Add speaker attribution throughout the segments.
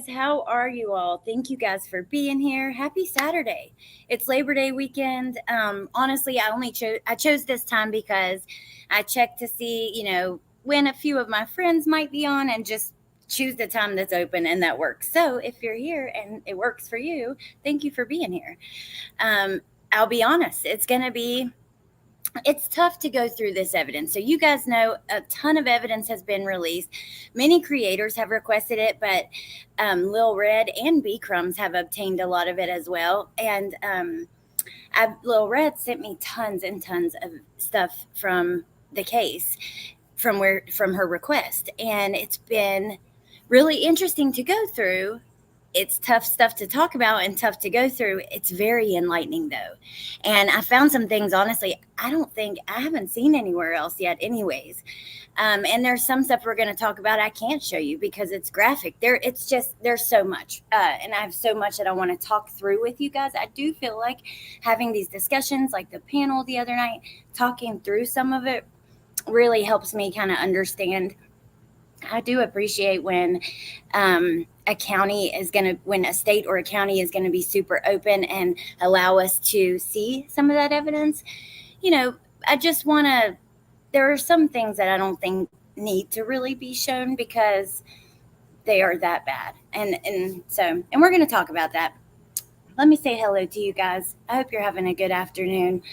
Speaker 1: guys. How are you all? Thank you guys for being here. Happy Saturday. It's Labor Day weekend. Honestly, I chose this time because I checked to see, when a few of my friends might be on and just choose the time that's open and that works. So if you're here and it works for you, thank you for being here. I'll be honest, it's tough to go through this evidence. So you guys know a ton of evidence has been released. Many creators have requested it, but Lil Red and B Crumbs have obtained a lot of it as well. And Lil Red sent me tons and tons of stuff from the case, from her request, and it's been really interesting to go through. It's tough stuff to talk about and tough to go through. It's very enlightening though. And I found some things, honestly, I haven't seen anywhere else yet anyways. And there's some stuff we're going to talk about I can't show you because it's graphic. There's so much. And I have so much that I want to talk through with you guys. I do feel like having these discussions, like the panel the other night, talking through some of it really helps me kind of understand. I do appreciate when when a state or a county is going to be super open and allow us to see some of that evidence. I just want to, there are some things that I don't think need to really be shown because they are that bad. And we're going to talk about that. Let me say hello to you guys. I hope you're having a good afternoon.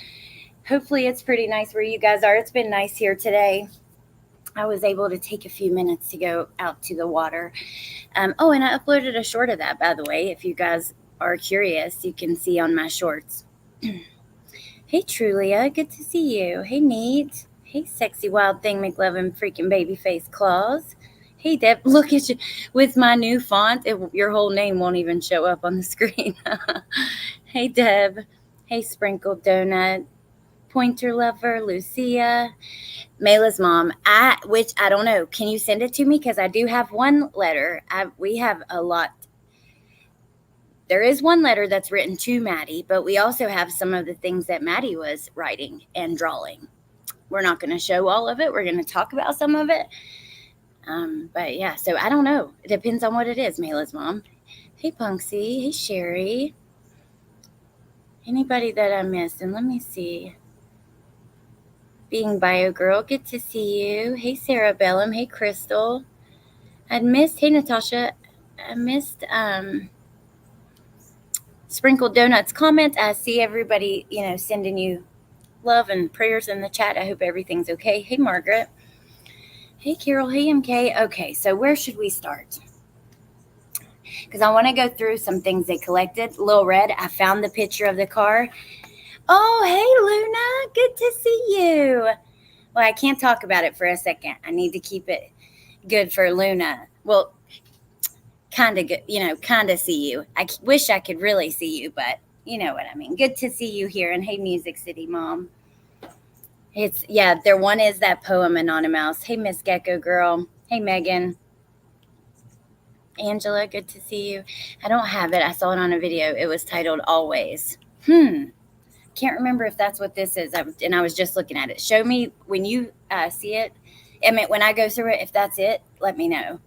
Speaker 1: Hopefully it's pretty nice where you guys are. It's been nice here today. I was able to take a few minutes to go out to the water. And I uploaded a short of that, by the way. If you guys are curious, you can see on my shorts. Hey, Trulia, good to see you. Hey, Neat. Hey, sexy wild thing, McLovin, freaking baby face claws. Hey, Deb, look at you. With my new font, your whole name won't even show up on the screen. Hey, Deb. Hey, Sprinkled Donut. Pointer Lover, Lucia. Mayla's mom, which I don't know. Can you send it to me? Because I do have one letter. We have a lot. There is one letter that's written to Maddie, but we also have some of the things that Maddie was writing and drawing. We're not going to show all of it. We're going to talk about some of it. But yeah, so I don't know. It depends on what it is, Mayla's mom. Hey, Punksy. Hey, Sherry. Anybody that I missed? And let me see. Being Bio Girl, good to see you. Hey, Sarah Bellum. Hey, Crystal. Hey, Natasha. I missed Sprinkled Donuts comment. I see everybody, sending you love and prayers in the chat. I hope everything's okay. Hey, Margaret. Hey, Carol. Hey, MK. Okay, so where should we start? Because I want to go through some things they collected. Lil Red, I found the picture of the car. Oh, hey, Luna. Good to see you. Well, I can't talk about it for a second. I need to keep it good for Luna. Well, kind of good, kind of see you. I wish I could really see you, but you know what I mean. Good to see you here. And hey, Music City Mom. There one is that poem, Anonymous. Hey, Miss Gecko Girl. Hey, Megan. Angela, good to see you. I don't have it. I saw it on a video. It was titled Always. Can't remember if that's what this is. And I was just looking at it. Show me when you see it. I mean, when I go through it, if that's it, let me know.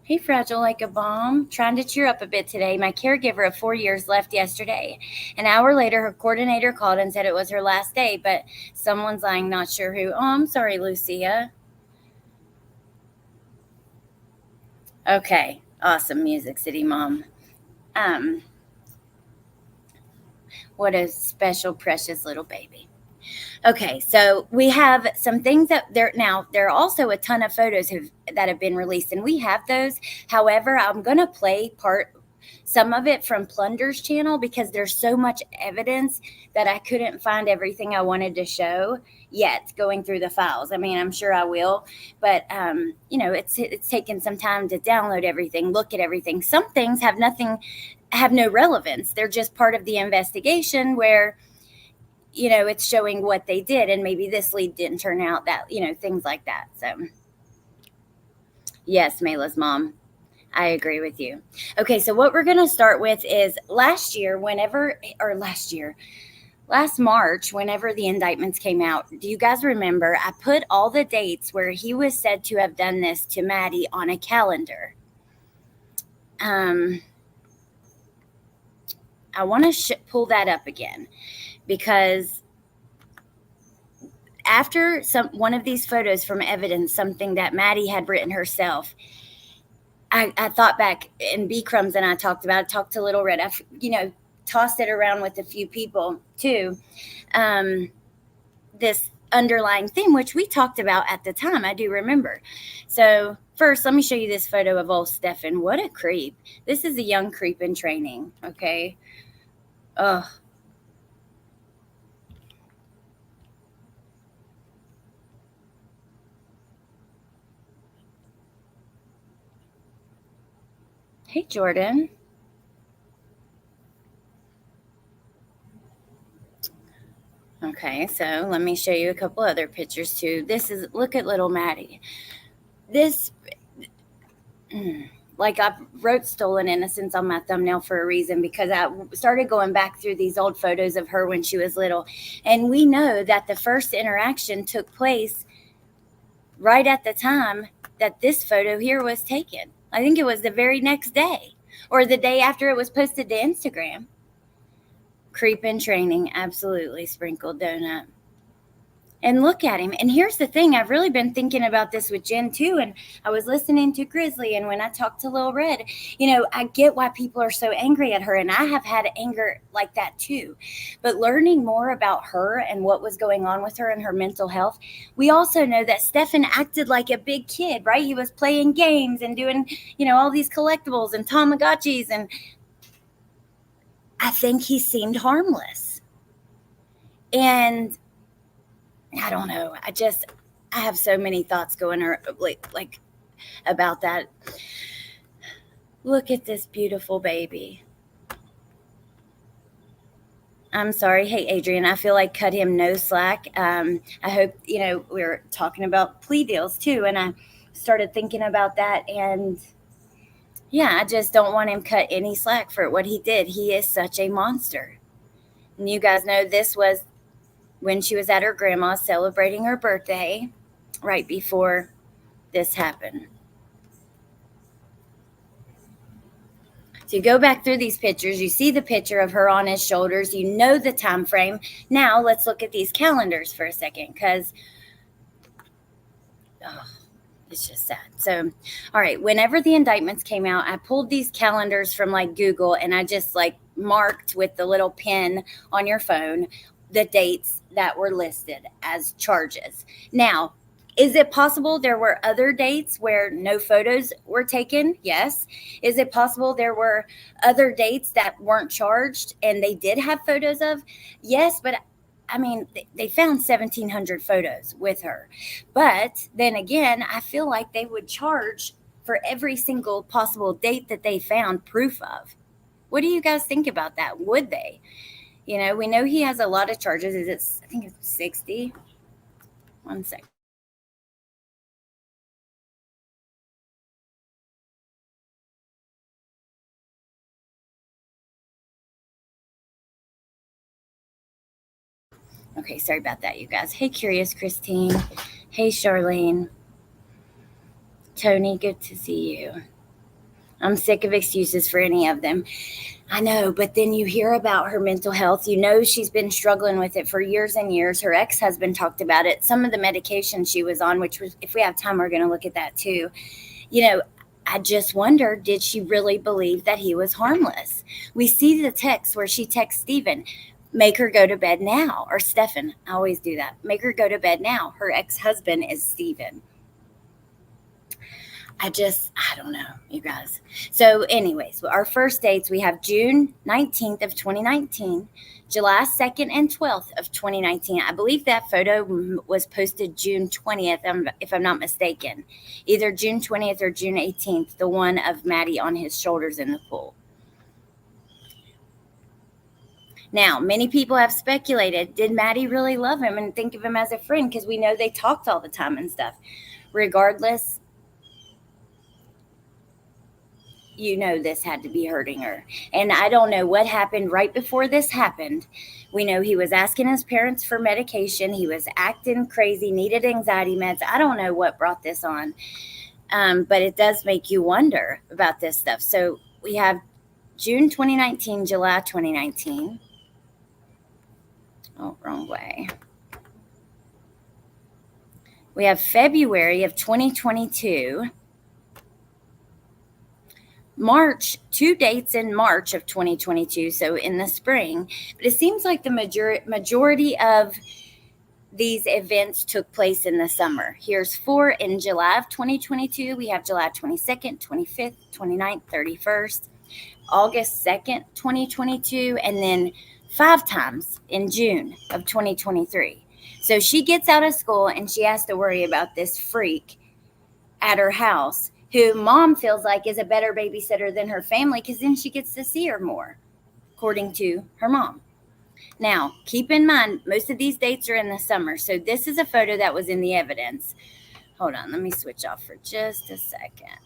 Speaker 1: Hey, Fragile Like a Bomb. Trying to cheer up a bit today. My caregiver of 4 years left yesterday. An hour later, her coordinator called and said it was her last day, but someone's lying, not sure who. Oh, I'm sorry, Lucia. Okay. Awesome, Music City Mom. What a special, precious little baby. Okay, so we have some things that there are also a ton of photos that have been released, and we have those. However, I'm going to play some of it from Plunder's channel because there's so much evidence that I couldn't find everything I wanted to show yet going through the files. I mean, I'm sure I will, but it's taken some time to download everything, look at everything. Some things have no relevance. They're just part of the investigation where it's showing what they did, and maybe this lead didn't turn out, that things like that. So yes, Mayla's mom, I agree with you. Okay, so what we're going to start with is last year, last March, whenever the indictments came out, do you guys remember? I put all the dates where he was said to have done this to Maddie on a calendar. I want to pull that up again, because after one of these photos from evidence, something that Maddie had written herself, I thought back, and B Crumbs and I talked about it, talked to Little Red. I, tossed it around with a few people too. This underlying theme, which we talked about at the time, I do remember. So first, let me show you this photo of old Stephan. What a creep. This is a young creep in training, okay? Ugh. Hey, Jordan. Okay, so let me show you a couple other pictures too. Look at little Maddie. This, like, I wrote stolen innocence on my thumbnail for a reason, because I started going back through these old photos of her when she was little. And we know that the first interaction took place right at the time that this photo here was taken. I think it was the very next day, or the day after it was posted to Instagram. Creep in training, absolutely. Sprinkled donut. And look at him. And here's the thing, I've really been thinking about this with Jen too. And I was listening to Grizzly, and when I talked to Lil Red, I get why people are so angry at her. And I have had anger like that too. But learning more about her and what was going on with her and her mental health, we also know that Stephan acted like a big kid, right? He was playing games and doing, all these collectibles and Tamagotchis. And I think he seemed harmless. And I don't know. I have so many thoughts going like about that. Look at this beautiful baby. I'm sorry. Hey, Adrian, I feel like cut him no slack. I hope, we were talking about plea deals too. And I started thinking about that. And yeah, I just don't want him cut any slack for what he did. He is such a monster. And you guys know this was when she was at her grandma's celebrating her birthday, right before this happened. So you go back through these pictures, you see the picture of her on his shoulders, you know the time frame. Now let's look at these calendars for a second, because it's just sad. So, all right, whenever the indictments came out, I pulled these calendars from like Google, and I just like marked with the little pin on your phone the dates that were listed as charges. Now, is it possible there were other dates where no photos were taken? Yes. Is it possible there were other dates that weren't charged and they did have photos of? Yes, but I mean, they found 1,700 photos with her. But then again, I feel like they would charge for every single possible date that they found proof of. What do you guys think about that? Would they? We know he has a lot of charges. I think it's 60. 1 second. Okay, sorry about that, you guys. Hey, Curious Christine. Hey, Charlene. Tony, good to see you. I'm sick of excuses for any of them. I know, but then you hear about her mental health. She's been struggling with it for years and years. Her ex-husband talked about it. Some of the medication she was on, which was, if we have time, we're going to look at that too. I just wonder, did she really believe that he was harmless? We see the text where she texts Stephan, make her go to bed now, or Stephan. I always do that. Make her go to bed now. Her ex-husband is Stephan. I don't know, you guys. So anyways, our first dates, we have June 19th of 2019, July 2nd and 12th of 2019. I believe that photo was posted June 20th, if I'm not mistaken. Either June 20th or June 18th, the one of Maddie on his shoulders in the pool. Now, many people have speculated, did Maddie really love him and think of him as a friend? Because we know they talked all the time and stuff. Regardless, you know this had to be hurting her. And I don't know what happened right before this happened. We know he was asking his parents for medication. He was acting crazy, needed anxiety meds. I don't know what brought this on. But it does make you wonder about this stuff. So we have June 2019, July 2019. Oh, wrong way. We have February of 2022. March, 2 dates in March of 2022, so in the spring. But it seems like the majority of these events took place in the summer. Here's 4 in July of 2022. We have July 22nd, 25th, 29th, 31st, August 2nd, 2022, and then 5 times in June of 2023. So she gets out of school and she has to worry about this freak at her house who mom feels like is a better babysitter than her family because then she gets to see her more, according to her mom. Now, keep in mind, most of these dates are in the summer. So this is a photo that was in the evidence. Hold on, let me switch off for just a second.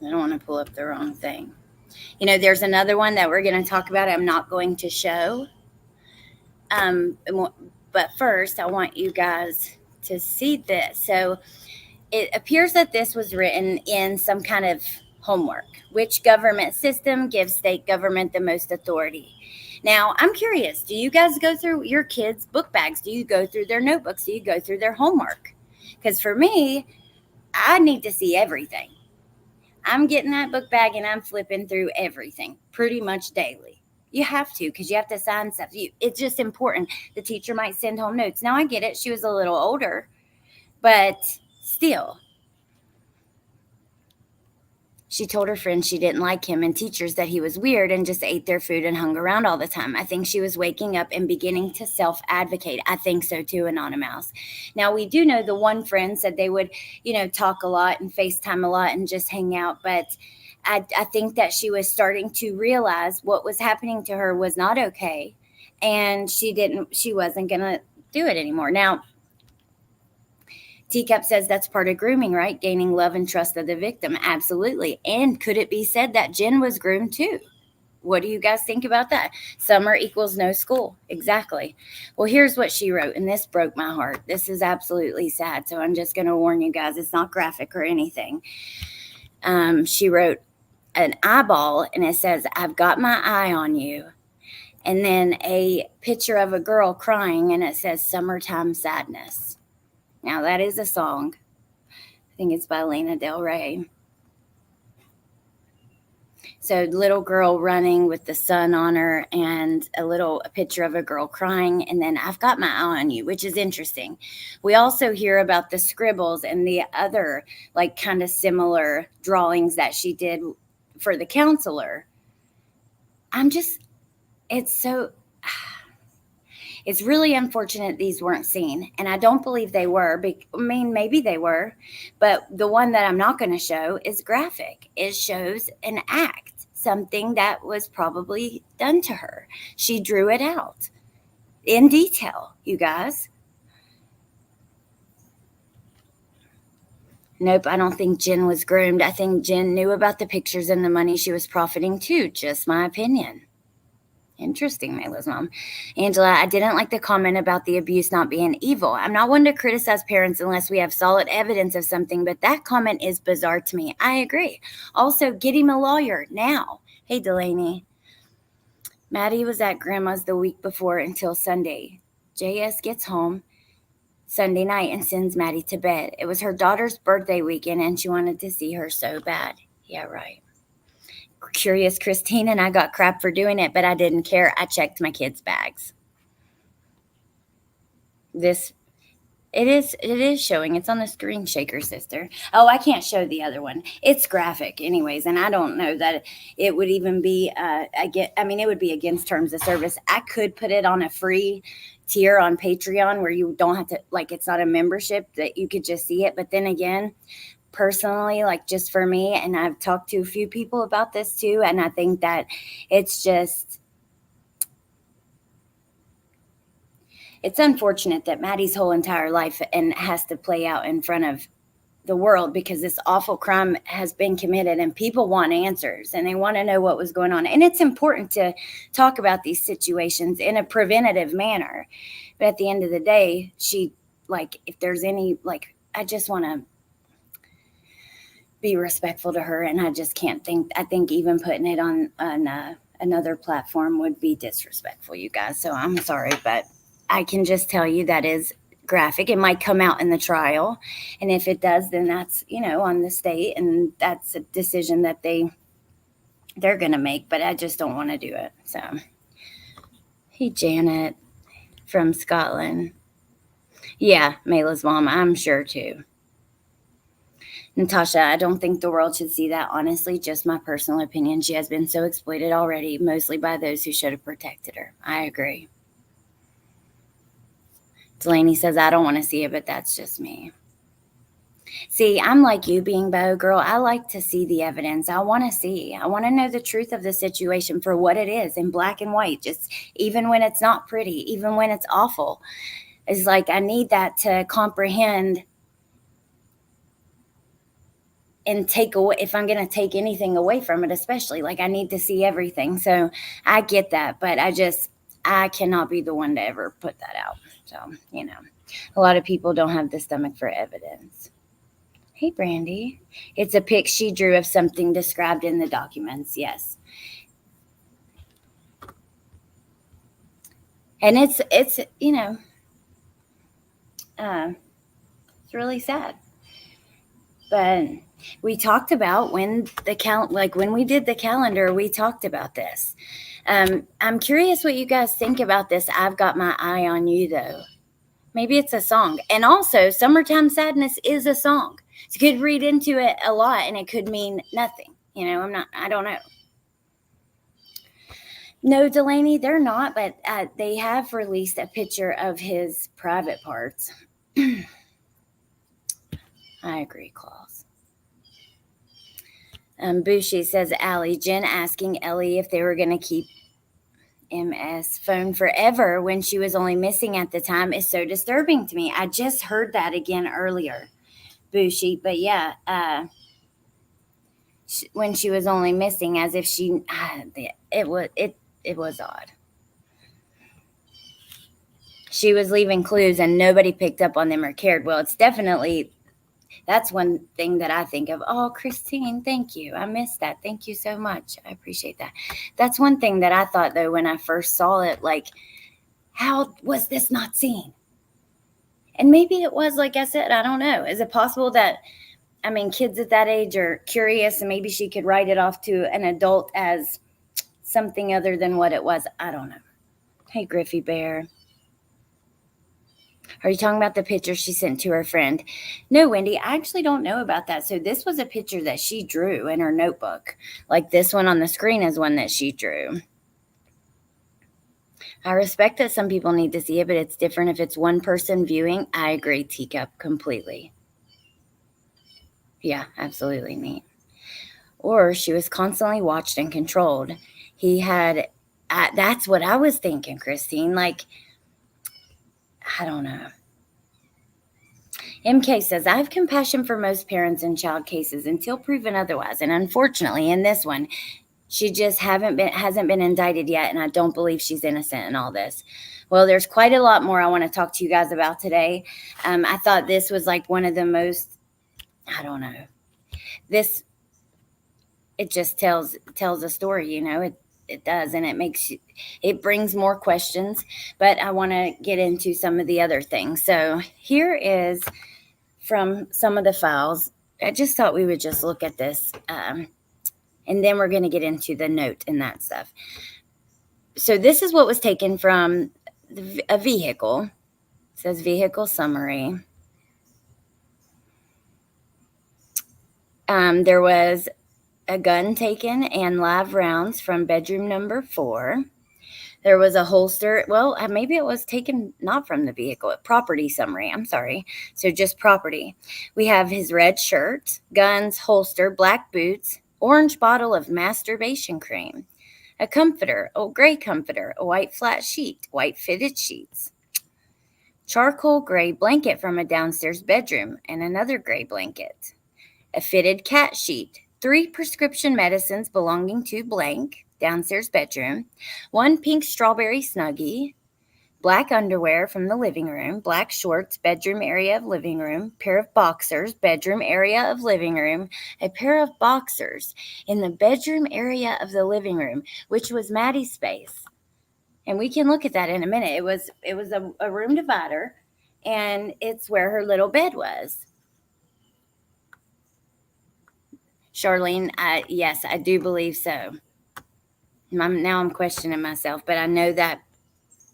Speaker 1: I don't want to pull up the wrong thing. You know, there's another one that we're going to talk about. I'm not going to show. But first, I want you guys to see this. So it appears that this was written in some kind of homework. Which government system gives state government the most authority? Now, I'm curious, do you guys go through your kids' book bags? Do you go through their notebooks? Do you go through their homework? Because for me, I need to see everything. I'm getting that book bag and I'm flipping through everything pretty much daily. You have to, because you have to sign stuff. It's just important. The teacher might send home notes. Now, I get it. She was a little older, but still. She told her friends she didn't like him and teachers that he was weird and just ate their food and hung around all the time. I think she was waking up and beginning to self-advocate. I think so too, Anonymous. Now, we do know the one friend said they would, talk a lot and FaceTime a lot and just hang out, but I think that she was starting to realize what was happening to her was not okay, and she wasn't going to do it anymore. Now, Teacup says that's part of grooming, right? Gaining love and trust of the victim. Absolutely. And could it be said that Jen was groomed too? What do you guys think about that? Summer equals no school. Exactly. Well, here's what she wrote, and this broke my heart. This is absolutely sad, so I'm just going to warn you guys. It's not graphic or anything. She wrote an eyeball, and it says, "I've got my eye on you." And then a picture of a girl crying, and it says, "Summertime Sadness." Now, that is a song. I think it's by Lana Del Rey. So, little girl running with the sun on her and a picture of a girl crying, and then "I've got my eye on you," which is interesting. We also hear about the scribbles and the other kind of similar drawings that she did for the counselor. It's really unfortunate these weren't seen, and I don't believe they were. Maybe they were, but the one that I'm not going to show is graphic. It shows an act, something that was probably done to her. She drew it out in detail, you guys. Nope, I don't think Jen was groomed. I think Jen knew about the pictures and the money she was profiting too. Just my opinion. Interesting, Mayla's mom. Angela, I didn't like the comment about the abuse not being evil. I'm not one to criticize parents unless we have solid evidence of something, but that comment is bizarre to me. I agree. Also, get him a lawyer now. Hey, Delaney. Maddie was at Grandma's the week before until Sunday. JS gets home Sunday night and sends Maddie to bed. It was her daughter's birthday weekend, and she wanted to see her so bad. Yeah, right. Curious Christine, and I got crap for doing it, but I didn't care. I checked my kids' bags. It is showing. It's on the screen shaker, sister. Oh, I can't show the other one. It's graphic anyways, and I don't know that it would even be it would be against terms of service. I could put it on a free tier on Patreon where you don't have to, it's not a membership, that you could just see it. But then again, personally, just for me, and I've talked to a few people about this too, and I think that it's just, it's unfortunate that Maddie's whole entire life and has to play out in front of the world because this awful crime has been committed and people want answers and they want to know what was going on. And it's important to talk about these situations in a preventative manner. But at the end of the day, if there's any, I just want to be respectful to her. And I just can't I think even putting it on another platform would be disrespectful, you guys. So I'm sorry, but I can just tell you that is graphic. It might come out in the trial, and if it does, then that's on the state, and that's a decision that they're gonna make. But I just don't want to do it. So, hey, Janet from Scotland. Yeah, Mayla's mom, I'm sure too. Natasha, I don't think the world should see that. Honestly, just my personal opinion. She has been so exploited already, mostly by those who should have protected her. I agree. Delaney says, I don't want to see it, but that's just me. See, I'm like you, being Bo girl. I like to see the evidence. I want to know the truth of the situation for what it is in black and white, just even when it's not pretty, even when it's awful. It's like I need that to comprehend and take away, if I'm going to take anything away from it, especially, I need to see everything. So I get that, but I cannot be the one to ever put that out. So, a lot of people don't have the stomach for evidence. Hey, Brandy. It's a pic she drew of something described in the documents. Yes. And it's really sad. But we talked about when we did the calendar, we talked about this. I'm curious what you guys think about this. I've got my eye on you, though. Maybe it's a song. And also, Summertime Sadness is a song. So you could read into it a lot and it could mean nothing. I don't know. No, Delaney, they're not, but they have released a picture of his private parts. I agree, Claus. Bushi says, Allie, Jen asking Ellie if they were going to keep MS phone forever when she was only missing at the time is so disturbing to me. I just heard that again earlier, Bushi. But yeah, when she was only missing, as if she, it was odd. She was leaving clues and nobody picked up on them or cared. Well, it's definitely, that's one thing that I think of. Oh, Christine, thank you. I missed that. Thank you so much. I appreciate that. That's one thing that I thought, though, when I first saw it, how was this not seen? And maybe it was, like I said, I don't know. Is it possible that, kids at that age are curious and maybe she could write it off to an adult as something other than what it was? I don't know. Hey, Griffey Bear. Are you talking about the picture she sent to her friend? No, Wendy, I actually don't know about that. So this was a picture that she drew in her notebook. This one on the screen is one that she drew. I respect that some people need to see it, but it's different if it's one person viewing. I agree, Teacup, completely. Yeah, absolutely neat. Or she was constantly watched and controlled. He had, that's what I was thinking, Christine. I don't know. MK says, I have compassion for most parents in child cases until proven otherwise. And unfortunately, in this one, she just hasn't been indicted yet. And I don't believe she's innocent in all this. Well, there's quite a lot more I want to talk to you guys about today. I thought this was one of the most, I don't know. It just tells a story, it does, and it brings more questions, but I want to get into some of the other things. So here is from some of the files. I just thought we would just look at this, and then we're going to get into the note and that stuff. So this is what was taken from a vehicle. It says vehicle summary. There was a gun taken and live rounds from bedroom number 4. There was a holster. Well, maybe it was taken not from the vehicle. Property summary. I'm sorry. So just property. We have his red shirt, guns, holster, black boots, orange bottle of masturbation cream, a comforter, gray comforter, a white flat sheet, white fitted sheets. charcoal gray blanket from a downstairs bedroom and another gray blanket, a fitted cat sheet, 3 prescription medicines belonging to blank, downstairs bedroom, 1 pink strawberry Snuggie, black underwear from the living room, black shorts, bedroom area of living room, pair of boxers, bedroom area of living room, a pair of boxers in the bedroom area of the living room, which was Maddie's space. And we can look at that in a minute. It was a room divider, and it's where her little bed was. Charlene, yes, I do believe so. Now I'm questioning myself, but I know that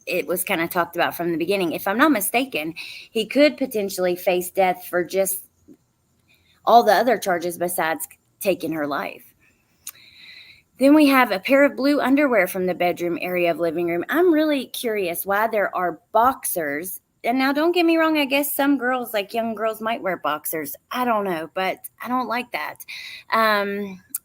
Speaker 1: it was kind of talked about from the beginning. If I'm not mistaken, he could potentially face death for just all the other charges besides taking her life. Then we have a pair of blue underwear from the bedroom area of living room. I'm really curious why there are boxers. And now don't get me wrong, I guess some girls, like young girls, might wear boxers. I don't know, but I don't like that.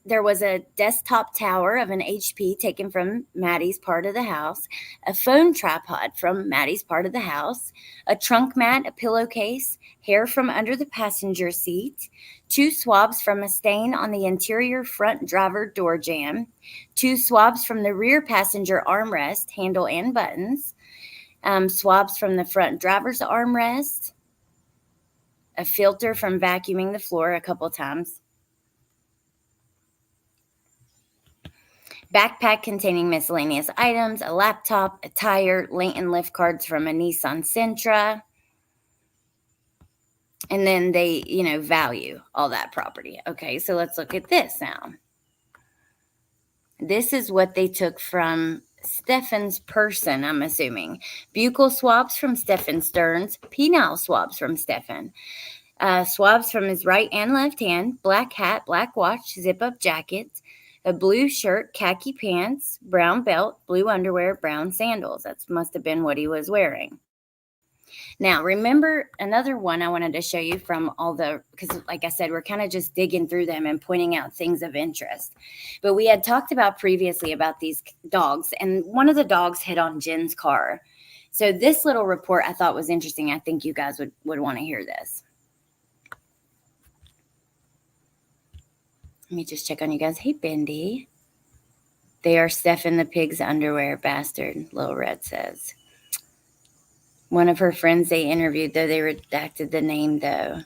Speaker 1: There was a desktop tower of an HP taken from Maddie's part of the house, a phone tripod from Maddie's part of the house, a trunk mat, a pillowcase, hair from under the passenger seat, 2 swabs from a stain on the interior front driver door jamb, 2 swabs from the rear passenger armrest, handle and buttons, swabs from the front driver's armrest, a filter from vacuuming the floor a couple times, backpack containing miscellaneous items, a laptop, a tire, link and lift cards from a Nissan Sentra. And then they, value all that property. Okay, so let's look at this now. This is what they took from Stephan's person, I'm assuming. Buccal swabs from Stephan Stearns, penile swabs from Stephan. Swabs from his right and left hand, black hat, black watch, zip-up jacket, a blue shirt, khaki pants, brown belt, blue underwear, brown sandals. That must have been what he was wearing. Now, remember another one I wanted to show you from because like I said, we're kind of just digging through them and pointing out things of interest. But we had talked about previously about these dogs, and one of the dogs hit on Jen's car. So this little report I thought was interesting. I think you guys would want to hear this. Let me just check on you guys. Hey, Bendy. They are Stephan the pig's underwear bastard, Lil Red says. One of her friends they interviewed, though they redacted the name, though.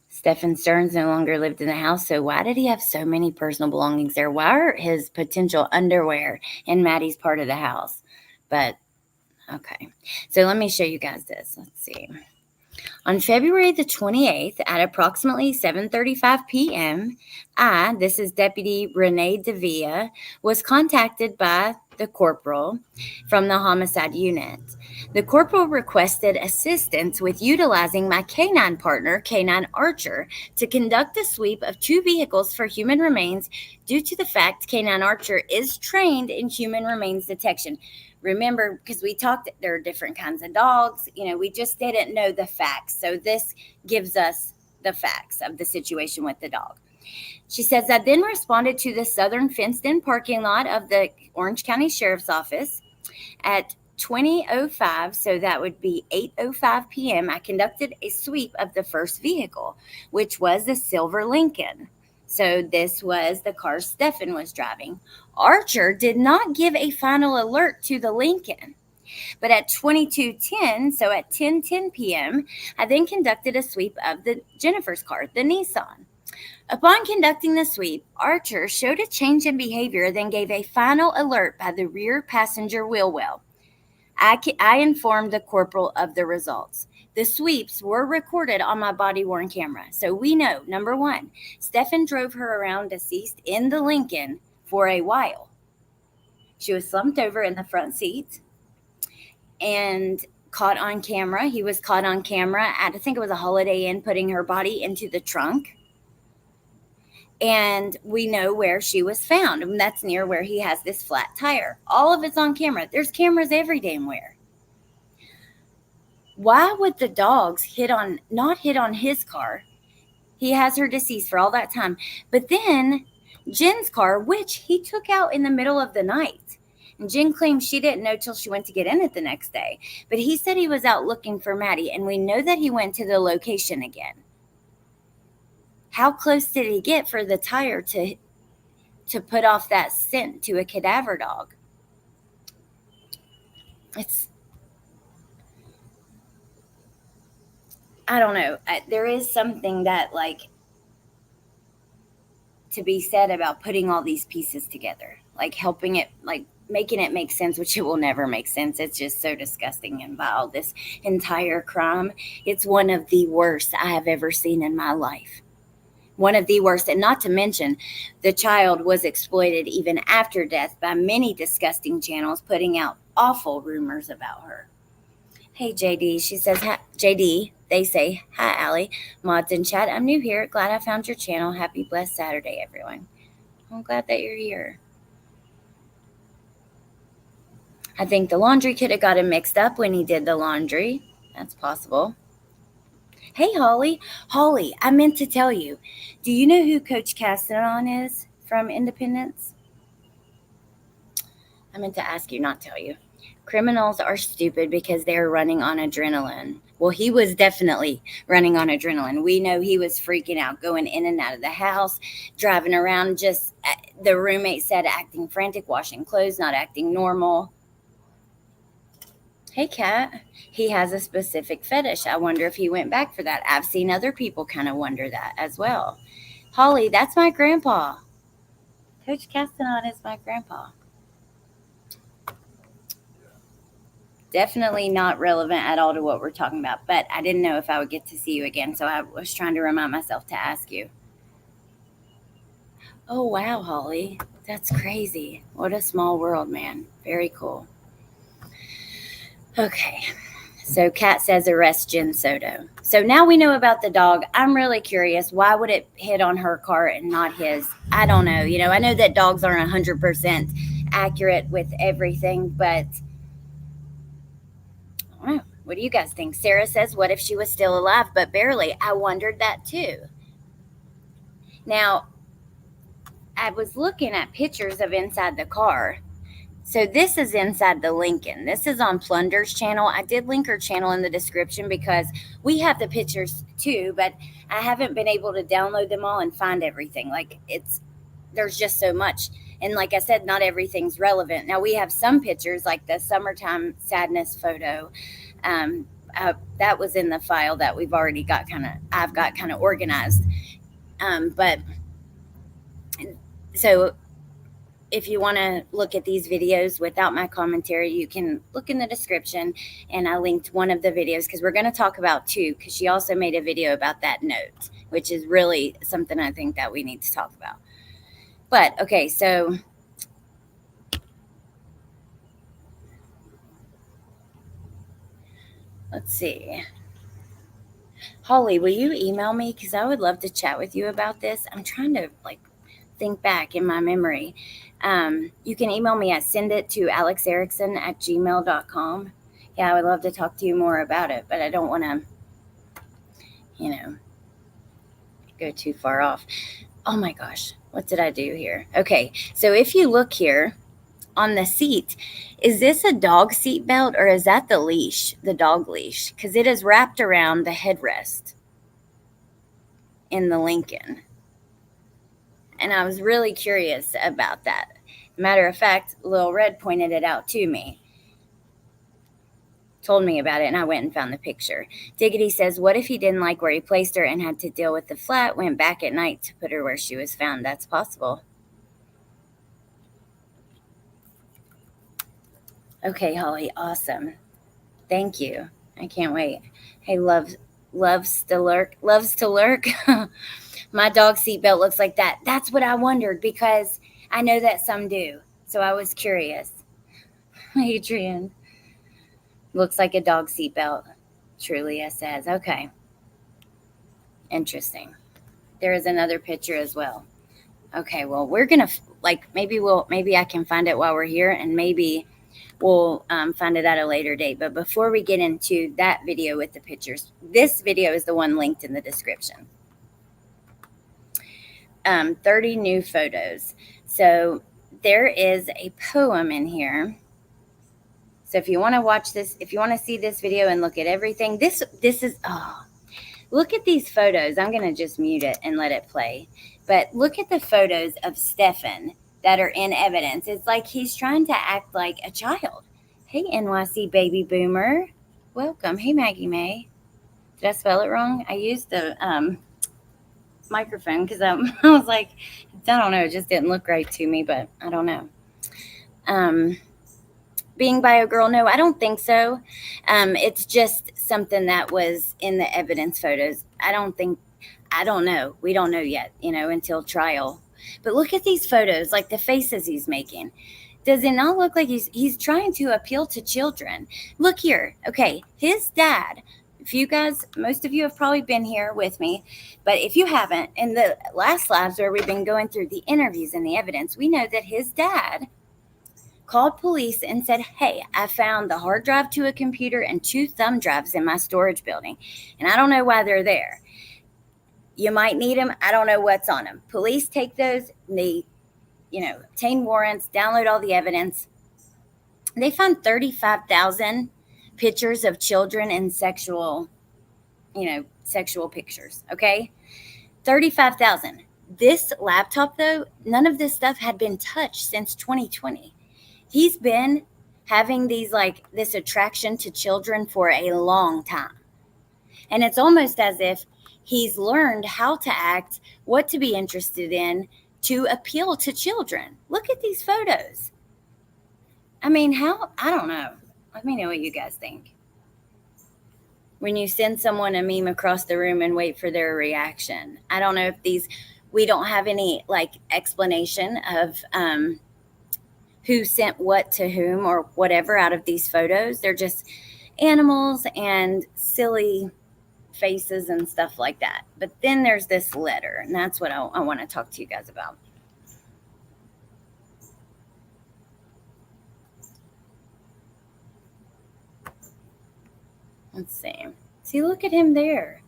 Speaker 1: Stephan Stearns no longer lived in the house, so why did he have so many personal belongings there? Why are his potential underwear in Maddie's part of the house? But, okay. So let me show you guys this. Let's see. On February the 28th at approximately 7:35 p.m., this is Deputy Renee DeVilla, was contacted by the corporal from the homicide unit. The corporal requested assistance with utilizing my canine partner, Canine Archer, to conduct a sweep of 2 vehicles for human remains due to the fact Canine Archer is trained in human remains detection. Remember, because we talked, there are different kinds of dogs. We just didn't know the facts. So this gives us the facts of the situation with the dog. She says, I then responded to the southern fenced-in parking lot of the Orange County Sheriff's Office at 20:05, so that would be 8:05 p.m. I conducted a sweep of the first vehicle, which was the silver Lincoln. So this was the car Stephan was driving. Archer did not give a final alert to the Lincoln. But at 22:10, so at 10:10 p.m., I then conducted a sweep of the Jennifer's car, the Nissan. Upon conducting the sweep, Archer showed a change in behavior, then gave a final alert by the rear passenger wheel well. I informed the corporal of the results. The sweeps were recorded on my body-worn camera. So we know, number 1, Stephan drove her around deceased in the Lincoln for a while. She was slumped over in the front seat and caught on camera. He was caught on camera at, I think it was a Holiday Inn, putting her body into the trunk. And we know where she was found. And that's near where he has this flat tire. All of it's on camera. There's cameras every damn where. Why would the dogs not hit on his car? He has her deceased for all that time. But then Jen's car, which he took out in the middle of the night, And Jen claims she didn't know till she went to get in it the next day. But he said he was out looking for Maddie, and we know that he went to the location again. How close did he get for the tire to put off that scent to a cadaver dog? I don't know. There is something that, like, to be said about putting all these pieces together, like helping it, like making it make sense, which it will never make sense. It's just so disgusting and vile. This entire crime, it's one of the worst I have ever seen in my life. One of the worst. And not to mention, the child was exploited even after death by many disgusting channels putting out awful rumors about her. Hey, JD. She says, JD, they say, hi, Allie. Mods in chat. I'm new here. Glad I found your channel. Happy blessed Saturday, everyone. I'm glad that you're here. I think the laundry could have got him mixed up when he did the laundry. That's possible. Hey, Holly. Holly, I meant to tell you. Do you know who Coach Castanon is from Independence? I meant to ask you, not tell you. Criminals are stupid because they're running on adrenaline. Well, he was definitely running on adrenaline. We know he was freaking out, going in and out of the house, driving around, just, the roommate said, acting frantic, washing clothes, not acting normal. Hey, Kat. He has a specific fetish. I wonder if he went back for that. I've seen other people kind of wonder that as well. Holly, that's my grandpa. Coach Castanon is my grandpa. Definitely not relevant at all to what we're talking about, but I didn't know if I would get to see you again, so I was trying to remind myself to ask you. Oh, wow, Holly. That's crazy. What a small world, man. Very cool. Okay. So Kat says arrest Jen Soto. So now we know about the dog. I'm really curious. Why would it hit on her car and not his? I don't know. You know, I know that dogs aren't 100% accurate with everything, but I don't know. What do you guys think? Sarah says, what if she was still alive, but barely? I wondered that too. Now, I was looking at pictures of inside the car. So this is inside the Lincoln. This is on Plunder's channel. I did link her channel in the description because we have the pictures too, but I haven't been able to download them all and find everything. Like, there's just so much. And like I said, not everything's relevant. Now we have some pictures, like the summertime sadness photo. That was in the file that we've already got I've got kind of organized. But so if you want to look at these videos without my commentary, you can look in the description, and I linked one of the videos because we're going to talk about two, because she also made a video about that note, which is really something I think that we need to talk about. But okay, so let's see. Holly, will you email me? Because I would love to chat with you about this. I'm trying to think back in my memory. You can email me at sendit@alexerickson@gmail.com. Yeah, I would love to talk to you more about it, but I don't want to, go too far off. Oh my gosh, what did I do here? Okay, so if you look here on the seat, is this a dog seat belt or is that the leash, the dog leash? Because it is wrapped around the headrest in the Lincoln. And I was really curious about that. Matter of fact, Lil Red pointed it out to me. Told me about it, and I went and found the picture. Diggity says, what if he didn't like where he placed her and had to deal with the flat, went back at night to put her where she was found? That's possible. Okay, Holly, awesome. Thank you. I can't wait. Hey, loves to lurk. My dog seatbelt looks like that. That's what I wondered, because I know that some do. So I was curious. Adrian. Looks like a dog seatbelt. Trulia says. Okay. Interesting. There is another picture as well. Okay, well, we're going to, maybe I can find it while we're here, and maybe we'll find it at a later date. But before we get into that video with the pictures, this video is the one linked in the description. 30 new photos. So there is a poem in here. So if you want to watch this, if you want to see this video and look at everything, this is, oh, look at these photos. I'm going to just mute it and let it play. But look at the photos of Stephan that are in evidence. It's like he's trying to act like a child. Hey, NYC baby boomer. Welcome. Hey, Maggie May. Did I spell it wrong? I used the microphone because I was like, I don't know. It just didn't look right to me, but I don't know. Being by a girl, no, I don't think so. It's just something that was in the evidence photos. I don't know. We don't know yet, until trial. But look at these photos, like the faces he's making. Does it not look like he's trying to appeal to children? Look here. Okay, his dad, most of you have probably been here with me, but if you haven't, in the last labs where we've been going through the interviews and the evidence, we know that his dad called police and said, hey, I found the hard drive to a computer and 2 thumb drives in my storage building, and I don't know why they're there. You might need them. I don't know what's on them. Police take those, they, obtain warrants, download all the evidence. They found 35,000 pictures of children in sexual pictures, okay? 35,000. This laptop, though, none of this stuff had been touched since 2020. He's been having this attraction to children for a long time. And it's almost as if he's learned how to act, what to be interested in, to appeal to children. Look at these photos. I mean, I don't know. Let me know what you guys think. When you send someone a meme across the room and wait for their reaction. I don't know if we don't have any explanation of who sent what to whom or whatever out of these photos. They're just animals and silly faces and stuff like that. But then there's this letter, and that's what I want to talk to you guys about. Let's see. See, look at him there.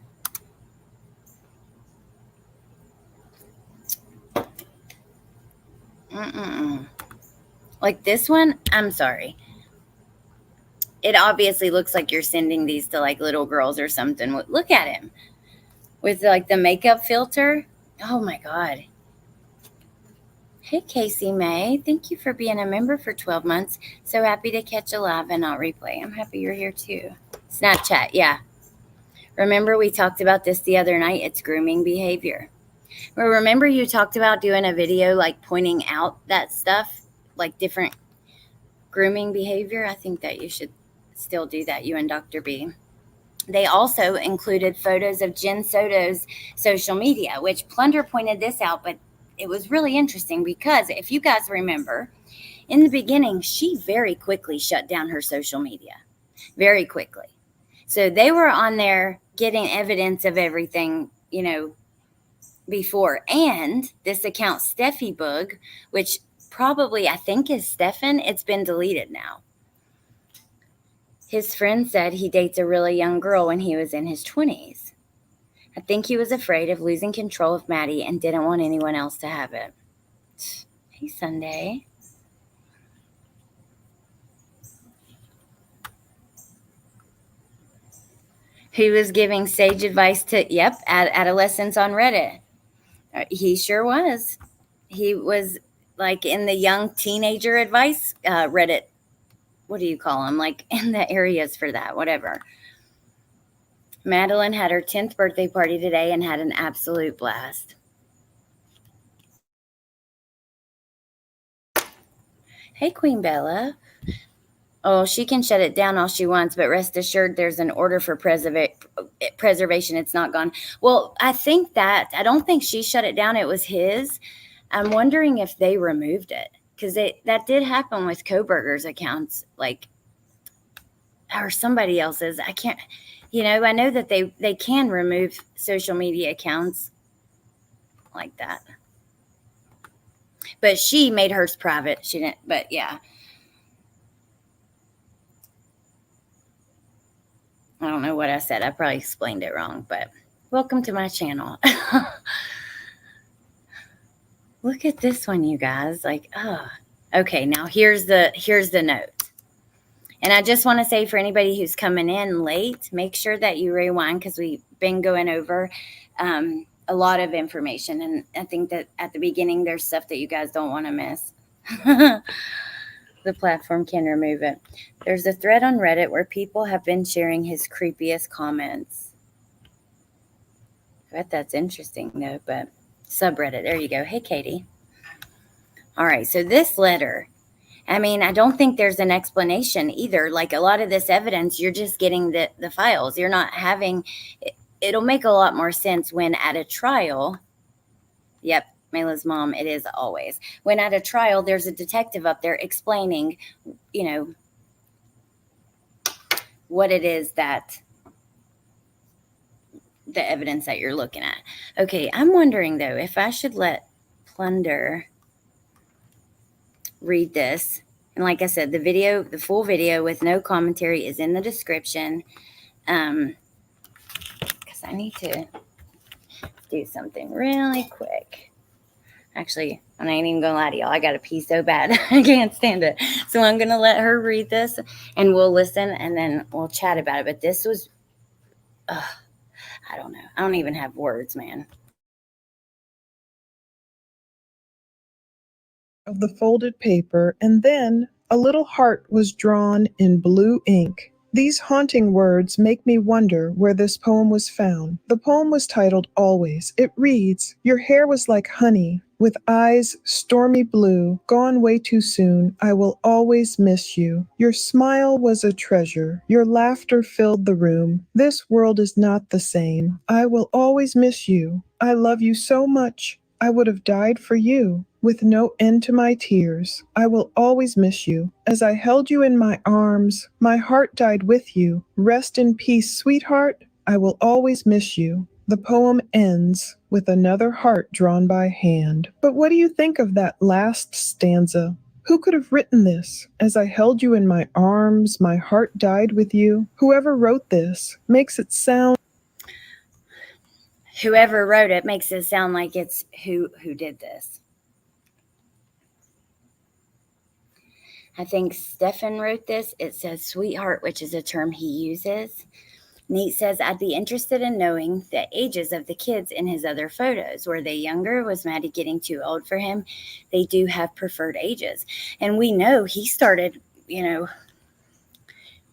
Speaker 1: Like this one, I'm sorry. It obviously looks like you're sending these to little girls or something. Look at him with the makeup filter. Oh my God. Hey, Casey May. Thank you for being a member for 12 months. So happy to catch a live and not replay. I'm happy you're here too. Snapchat. Yeah. Remember we talked about this the other night. It's grooming behavior. Well, remember you talked about doing a video pointing out that stuff, different grooming behavior. I think that you should still do that, you and Dr. B. They also included photos of Jen Soto's social media, which Plunder pointed this out, but it was really interesting because if you guys remember, in the beginning, she very quickly shut down her social media. Very quickly. So they were on there getting evidence of everything, before. And this account, Steffi Bug, which probably I think is Stephan, it's been deleted now. His friend said he dates a really young girl when he was in his 20s. I think he was afraid of losing control of Maddie and didn't want anyone else to have it. Hey, Sunday. He was giving sage advice to, adolescents on Reddit. He sure was. He was in the young teenager advice Reddit. What do you call them? In the areas for that, whatever. Madeline had her 10th birthday party today and had an absolute blast. Hey, Queen Bella. Oh, she can shut it down all she wants, but rest assured there's an order for preservation. It's not gone. Well, I don't think she shut it down. It was his. I'm wondering if they removed it because that did happen with Koberger's accounts, or somebody else's. I can't, I know that they can remove social media accounts like that. But she made hers private. She didn't, but yeah. I don't know what I said. I probably explained it wrong, but welcome to my channel. Look at this one, you guys. Okay, now here's the note. And I just want to say for anybody who's coming in late, make sure that you rewind because we've been going over a lot of information. And I think that at the beginning, there's stuff that you guys don't want to miss. The platform can remove it. There's a thread on Reddit where people have been sharing his creepiest comments. I bet that's interesting, though, but subreddit. There you go. Hey, Katie. All right, so this letter, I mean, I don't think there's an explanation either. Like a lot of this evidence, you're just getting the files. You're not having, it'll make a lot more sense when at a trial, yep, Mayla's mom, it is always. When at a trial, there's a detective up there explaining, you know, what it is that the evidence that you're looking at. Okay, I'm wondering though, if I should let Plunder read this. And like I said, the full video with no commentary is in the description. Because I need to do something really quick. Actually, I ain't even gonna lie to y'all. I gotta pee so bad. I can't stand it. So I'm gonna let her read this and we'll listen and then we'll chat about it. But this was, I don't know. I don't even have words, man.
Speaker 2: Of the folded paper, and then a little heart was drawn in blue ink. These haunting words make me wonder where this poem was found. The poem was titled Always. It reads, "Your hair was like honey, with eyes stormy blue, gone way too soon. I will always miss you. Your smile was a treasure. Your laughter filled the room. This world is not the same. I will always miss you. I love you so much. I would have died for you. With no end to my tears, I will always miss you. As I held you in my arms, my heart died with you. Rest in peace, sweetheart. I will always miss you." The poem ends with another heart drawn by hand. But what do you think of that last stanza? Who could have written this? As I held you in my arms, my heart died with you. Whoever wrote this makes it sound.
Speaker 1: Whoever wrote it makes it sound like it's who did this. I think Stephan wrote this. It says sweetheart, which is a term he uses. Nate says, I'd be interested in knowing the ages of the kids in his other photos. Were they younger? Was Maddie getting too old for him? They do have preferred ages. And we know he started,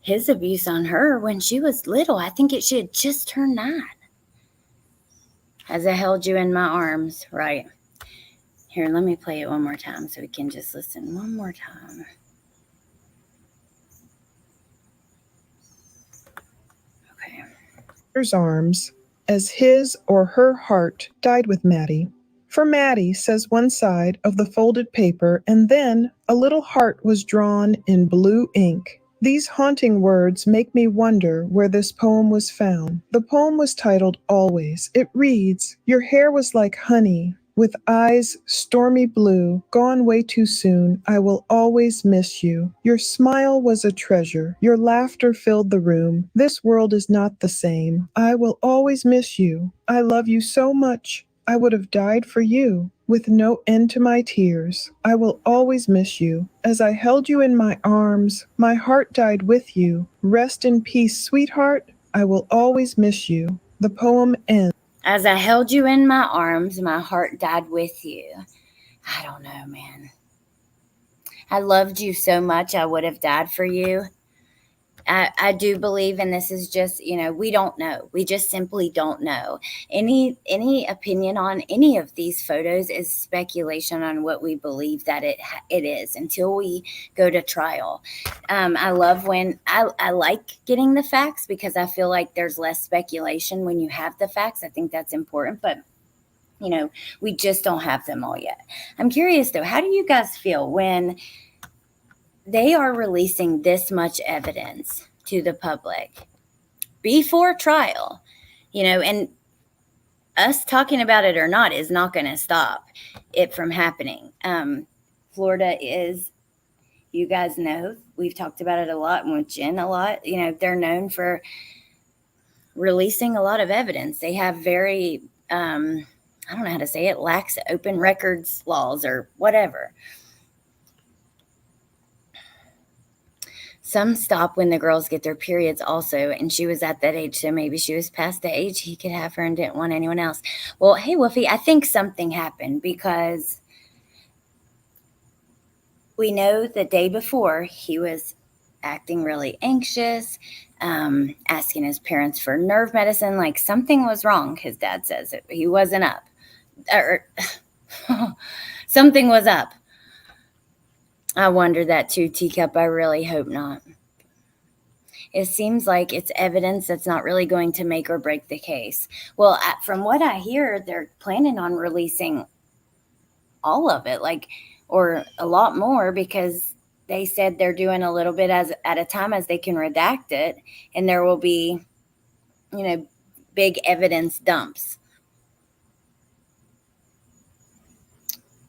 Speaker 1: his abuse on her when she was little. I think she had just turned 9. As I held you in my arms, right? Here, let me play it one more time so we can just listen one more time.
Speaker 2: Arms as his or her heart died with Maddie. For Maddie, says one side of the folded paper, and then a little heart was drawn in blue ink. These haunting words make me wonder where this poem was found. The poem was titled Always. It reads, "Your hair was like honey, with eyes stormy blue, gone way too soon. I will always miss you. Your smile was a treasure. Your laughter filled the room. This world is not the same. I will always miss you. I love you so much. I would have died for you. With no end to my tears. I will always miss you. As I held you in my arms, my heart died with you. Rest in peace, sweetheart. I will always miss you." The poem ends.
Speaker 1: As I held you in my arms, my heart died with you. I don't know, man. I loved you so much, I would have died for you. I do believe, and this is just, we don't know. We just simply don't know. Any opinion on any of these photos is speculation on what we believe that it is until we go to trial. I love when I like getting the facts because I feel like there's less speculation when you have the facts. I think that's important, but we just don't have them all yet. I'm curious though, how do you guys feel when they are releasing this much evidence to the public before trial, and us talking about it or not is not going to stop it from happening. Florida is, you guys know, we've talked about it a lot and with Jen a lot, they're known for releasing a lot of evidence. They have very, I don't know how to say it, lax open records laws or whatever. Some stop when the girls get their periods also, and she was at that age, so maybe she was past the age he could have her and didn't want anyone else. Well, hey, Wolfie, I think something happened because we know the day before he was acting really anxious, asking his parents for nerve medicine. Like something was wrong, his dad says. He wasn't up. Or something was up. I wonder that too, Teacup. I really hope not. It seems like it's evidence that's not really going to make or break the case. Well, from what I hear, they're planning on releasing all of it, or a lot more, because they said they're doing a little bit at a time as they can redact it, and there will be, big evidence dumps.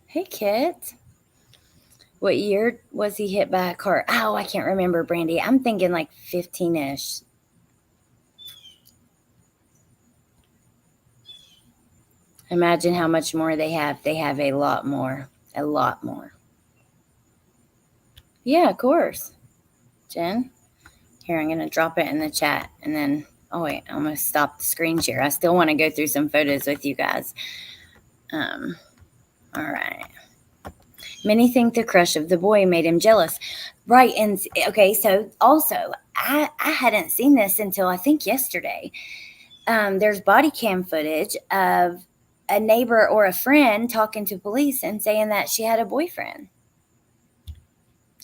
Speaker 1: Hey, Kit. What year was he hit by a car? Oh, I can't remember, Brandy. I'm thinking like 15-ish. Imagine how much more they have. They have a lot more. A lot more. Yeah, of course. Jen? Here, I'm going to drop it in the chat. And then, oh, wait, I'm going to stop the screen share. I still want to go through some photos with you guys. All right. Many think the crush of the boy made him jealous. Right. And okay, so also, I hadn't seen this until I think yesterday. There's body cam footage of a neighbor or a friend talking to police and saying that she had a boyfriend.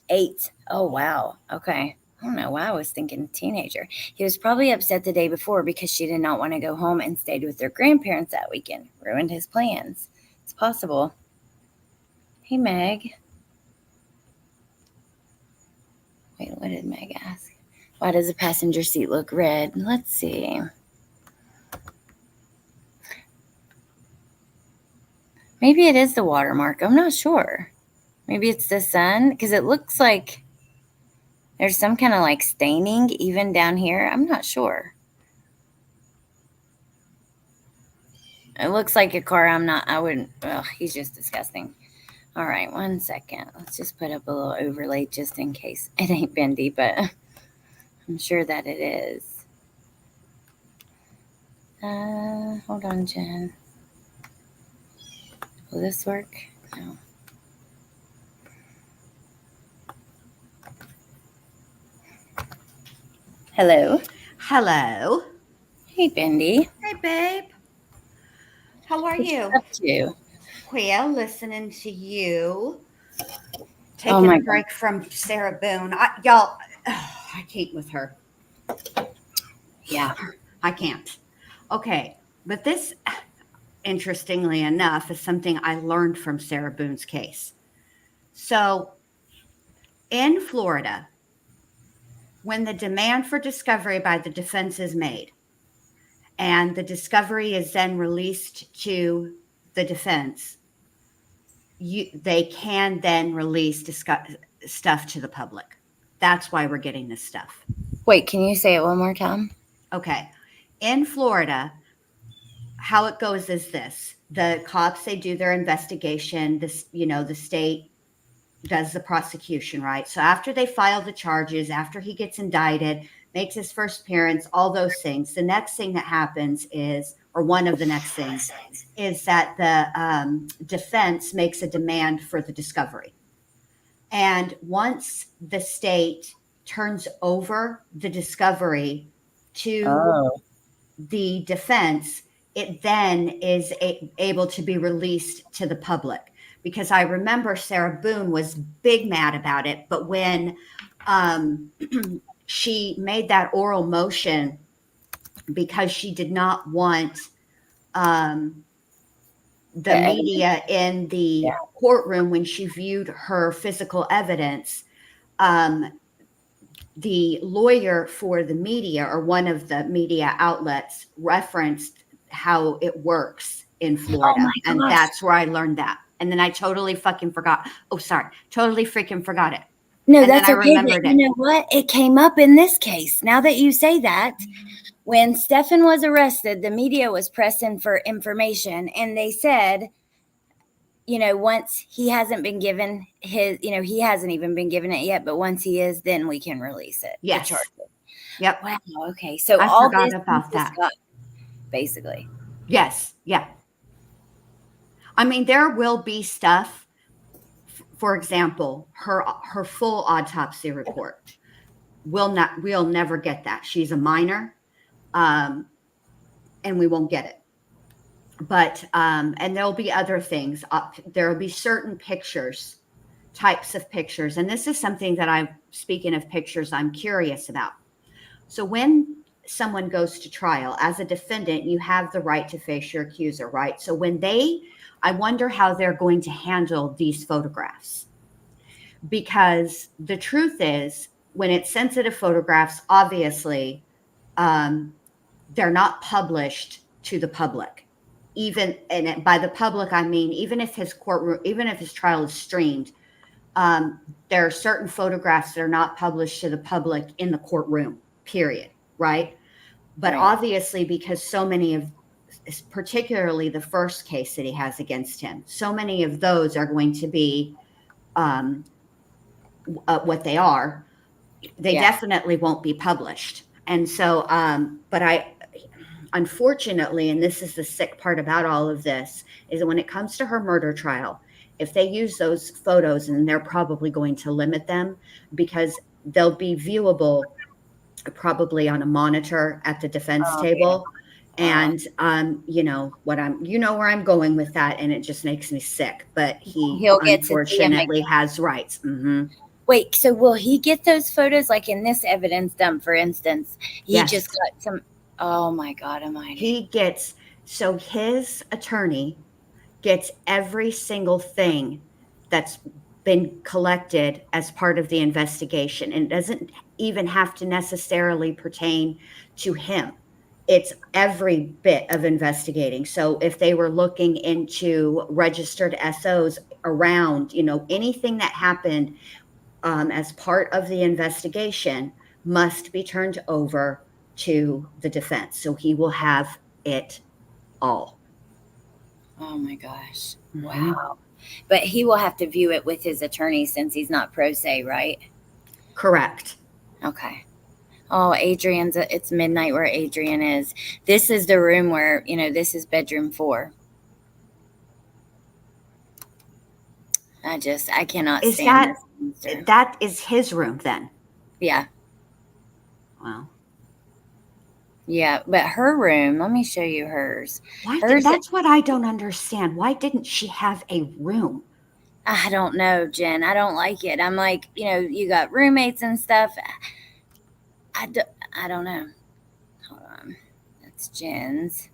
Speaker 1: 8. Oh, wow. Okay. I don't know why I was thinking teenager. He was probably upset the day before because she did not want to go home and stayed with their grandparents that weekend. Ruined his plans. It's possible. Hey, Meg. Wait, what did Meg ask? Why does the passenger seat look red? Let's see. Maybe it is the watermark. I'm not sure. Maybe it's the sun, because it looks like there's some kind of like staining even down here. I'm not sure. It looks like a car. I wouldn't. Ugh, he's just disgusting. All right, 1 second. Let's just put up a little overlay just in case. It ain't bendy, but I'm sure that it is. Hold on, Jen. Will this work? No. Hello.
Speaker 3: Hello.
Speaker 1: Hey, Bendy.
Speaker 3: Hey, babe. How are you?
Speaker 1: Up to?
Speaker 3: Well, listening to you. Taking a break from Sarah Boone. I can't with her.
Speaker 1: Yeah.
Speaker 3: I can't. Okay. But this, interestingly enough, is something I learned from Sarah Boone's case. So, in Florida, when the demand for discovery by the defense is made, and the discovery is then released to the defense, they can then release stuff to the public. That's why we're getting this stuff.
Speaker 1: Wait, can you say it one more time?
Speaker 3: Okay. In Florida, how it goes is this. The cops, they do their investigation. The state does the prosecution, right? So after they file the charges, after he gets indicted, makes his first appearance, all those things, the next thing that happens is, or one of the next things, is that the defense makes a demand for the discovery. And once the state turns over the discovery to the defense, it then is able to be released to the public. Because I remember Sarah Boone was big mad about it, but when she made that oral motion because she did not want the media in the courtroom when she viewed her physical evidence, the lawyer for the media, or one of the media outlets, referenced how it works in Florida. And that's where I learned that. And then I totally fucking forgot. Oh, sorry. Totally freaking forgot it.
Speaker 1: No, that's okay. But you know what? It came up in this case. Now that you say that, when Stephan was arrested, the media was pressing for information, and they said, once he hasn't been given his, he hasn't even been given it yet, but once he is, then we can release it.
Speaker 3: Yes.
Speaker 1: The charges.
Speaker 3: Yep.
Speaker 1: Wow. Okay. So
Speaker 3: I
Speaker 1: all
Speaker 3: forgot
Speaker 1: this
Speaker 3: about that.
Speaker 1: Basically.
Speaker 3: Yes. Yeah. I mean, there will be stuff. For example, her full autopsy report. We'll never get that. She's a minor, and we won't get it. But and there'll be other things. There'll be certain pictures, types of pictures, and this is something that speaking of pictures, I'm curious about. So when someone goes to trial as a defendant, you have the right to face your accuser, right? So I wonder how they're going to handle these photographs, because the truth is, when it's sensitive photographs, obviously, they're not published to the public. And by the public, I mean, even if his trial is streamed, there are certain photographs that are not published to the public in the courtroom, period. Right. But obviously, because so many of, particularly the first case that he has against him, so many of those are going to be what they are. They definitely won't be published. And so, unfortunately, and this is the sick part about all of this, is that when it comes to her murder trial, if they use those photos, and they're probably going to limit them because they'll be viewable probably on a monitor at the defense table. Yeah. And you know where I'm going with that, and it just makes me sick. But he'll unfortunately has rights. Mm-hmm.
Speaker 1: Wait, so will he get those photos, like in this evidence dump, for instance? He just got some. Oh my God almighty.
Speaker 3: So his attorney gets every single thing that's been collected as part of the investigation, and it doesn't even have to necessarily pertain to him. It's every bit of investigating. So if they were looking into registered SOs around, anything that happened as part of the investigation must be turned over to the defense. So he will have it all.
Speaker 1: Oh my gosh. Mm-hmm. Wow. But he will have to view it with his attorney since he's not pro se, right?
Speaker 3: Correct.
Speaker 1: Okay. Oh, it's midnight where Adrian is. This is the room where, this is bedroom 4. I cannot stand this.
Speaker 3: That is his room then?
Speaker 1: Yeah.
Speaker 3: Wow.
Speaker 1: Yeah, but her room, let me show you hers.
Speaker 3: That's what I don't understand. Why didn't she have a room?
Speaker 1: I don't know, Jen. I don't like it. I'm like, you got roommates and stuff. I don't know. Hold on. That's Jen's.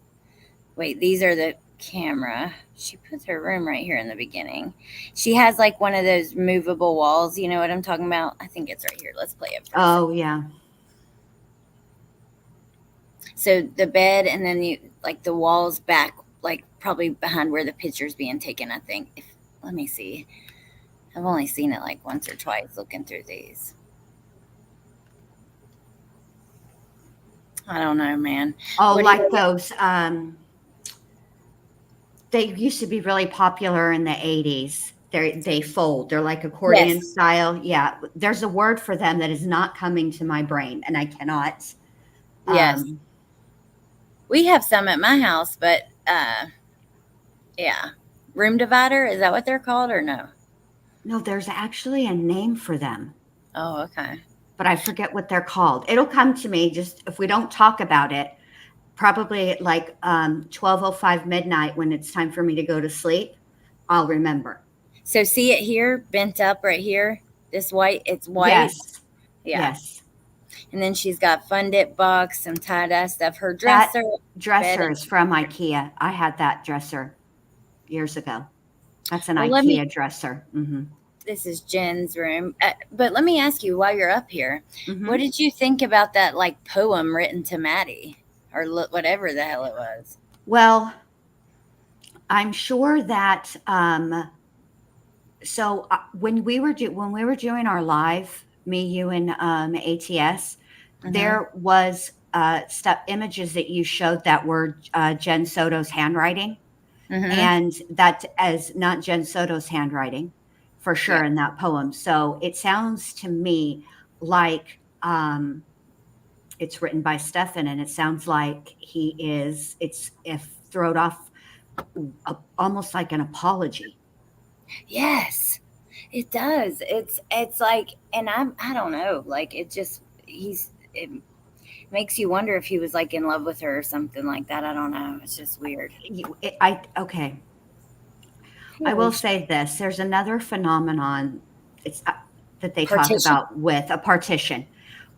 Speaker 1: Wait, these are the camera. She puts her room right here in the beginning. She has like one of those movable walls. You know what I'm talking about? I think it's right here. Let's play it first.
Speaker 3: Oh, yeah.
Speaker 1: So the bed, and then the walls back, like probably behind where the picture's being taken, I think. Let me see. I've only seen it like once or twice looking through these. I don't know, man.
Speaker 3: Oh, like those. They used to be really popular in the 80s. They fold. They're like accordion style. Yeah. There's a word for them that is not coming to my brain, and I cannot.
Speaker 1: Yes. We have some at my house, but yeah. Room divider, is that what they're called, or no?
Speaker 3: No, there's actually a name for them.
Speaker 1: Oh, okay.
Speaker 3: But I forget what they're called. It'll come to me just if we don't talk about it, probably at like 12:05 midnight when it's time for me to go to sleep, I'll remember.
Speaker 1: So see it here, bent up right here? This white, it's white?
Speaker 3: Yes.
Speaker 1: Yeah.
Speaker 3: Yes.
Speaker 1: And then she's got Fun Dip box, some tie-dye stuff. Her dresser.
Speaker 3: That dresser is from IKEA. I had that dresser years ago. That's an IKEA dresser. Mm-hmm.
Speaker 1: This is Jen's room. But let me ask you, while you're up here, what did you think about that like poem written to Maddie, or whatever the hell it was?
Speaker 3: Well, I'm sure that so when we were doing our live, me, you, and ATS, there was images that you showed that were Jen Soto's handwriting. And that as not Jen Soto's handwriting for sure in that poem. So it sounds to me like it's written by Stephan, and it sounds like it's if thrown off almost like an apology.
Speaker 1: Yes, it does. It's like, and I don't know, like it makes you wonder if he was like in love with her or something like that. I don't know. It's just weird.
Speaker 3: Okay. I will say this. There's another phenomenon it's that they talk about with a partition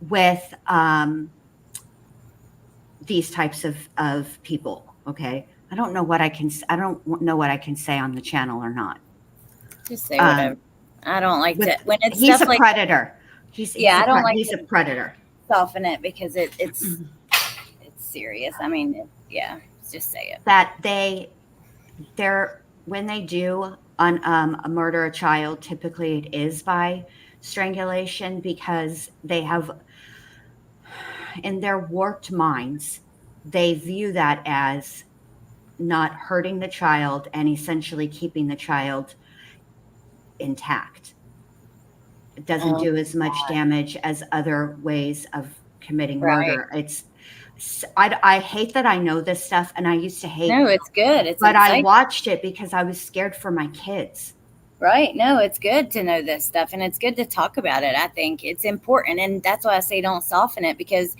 Speaker 3: with these types of people. Okay. I don't know what I can say on the channel or not.
Speaker 1: Just say whatever. I don't like to when it's
Speaker 3: he's
Speaker 1: stuff
Speaker 3: a predator. He's a predator.
Speaker 1: Soften it because it's serious. I mean, just say it.
Speaker 3: That they're when they do a murder a child, typically it is by strangulation because they have in their warped minds, they view that as not hurting the child and essentially keeping the child intact. It doesn't do as much damage as other ways of committing murder. I hate that I know this stuff, and I used to hate.
Speaker 1: No, it's good.
Speaker 3: But I watched it because I was scared for my kids.
Speaker 1: Right. No, it's good to know this stuff, and it's good to talk about it. I think it's important, and that's why I say don't soften it, because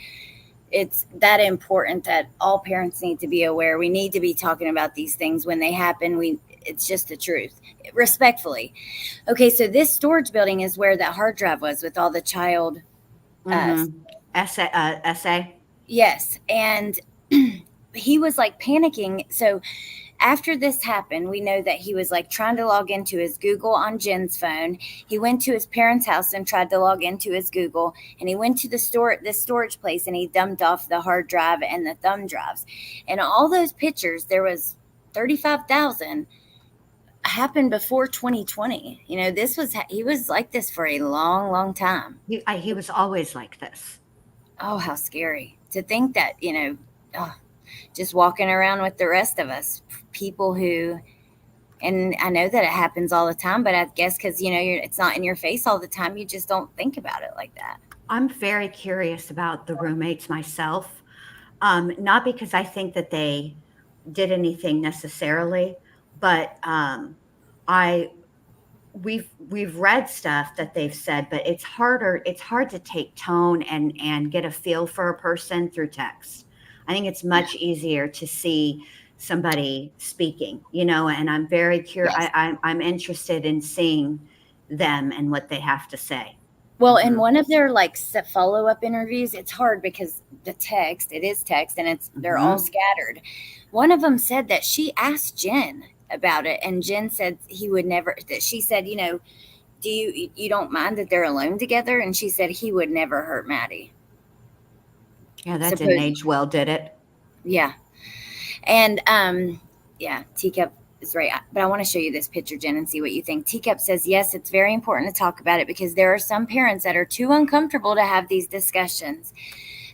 Speaker 1: it's that important that all parents need to be aware. We need to be talking about these things when they happen. It's just the truth, respectfully. Okay, so this storage building is where that hard drive was with all the child
Speaker 3: essay.
Speaker 1: Yes, and he was like panicking. So after this happened, we know that he was like trying to log into his Google on Jen's phone. He went to his parents' house and tried to log into his Google, and he went to this storage place and he dumped off the hard drive and the thumb drives. And all those pictures, there was 35,000 happened before 2020. You know, he was like this for a long, long time.
Speaker 3: He was always like this.
Speaker 1: Oh, how scary to think that, just walking around with the rest of us, people who, and I know that it happens all the time, but I guess because, it's not in your face all the time, you just don't think about it like that.
Speaker 3: I'm very curious about the roommates myself, not because I think that they did anything necessarily, but we've read stuff that they've said, but it's hard to take tone and get a feel for a person through text. I think it's much easier to see somebody speaking, and I'm very curious. Yes. I'm interested in seeing them and what they have to say.
Speaker 1: Well, in one of their follow-up interviews, it's hard because it is text and they're all scattered. One of them said that she asked Jen about it, and Jen said he would never, that she said, do you don't mind that they're alone together? And she said he would never hurt Maddie.
Speaker 3: Yeah, that didn't age well, did it?
Speaker 1: Yeah. And Teacup is right. But I want to show you this picture, Jen, and see what you think. Teacup says, yes, it's very important to talk about it because there are some parents that are too uncomfortable to have these discussions.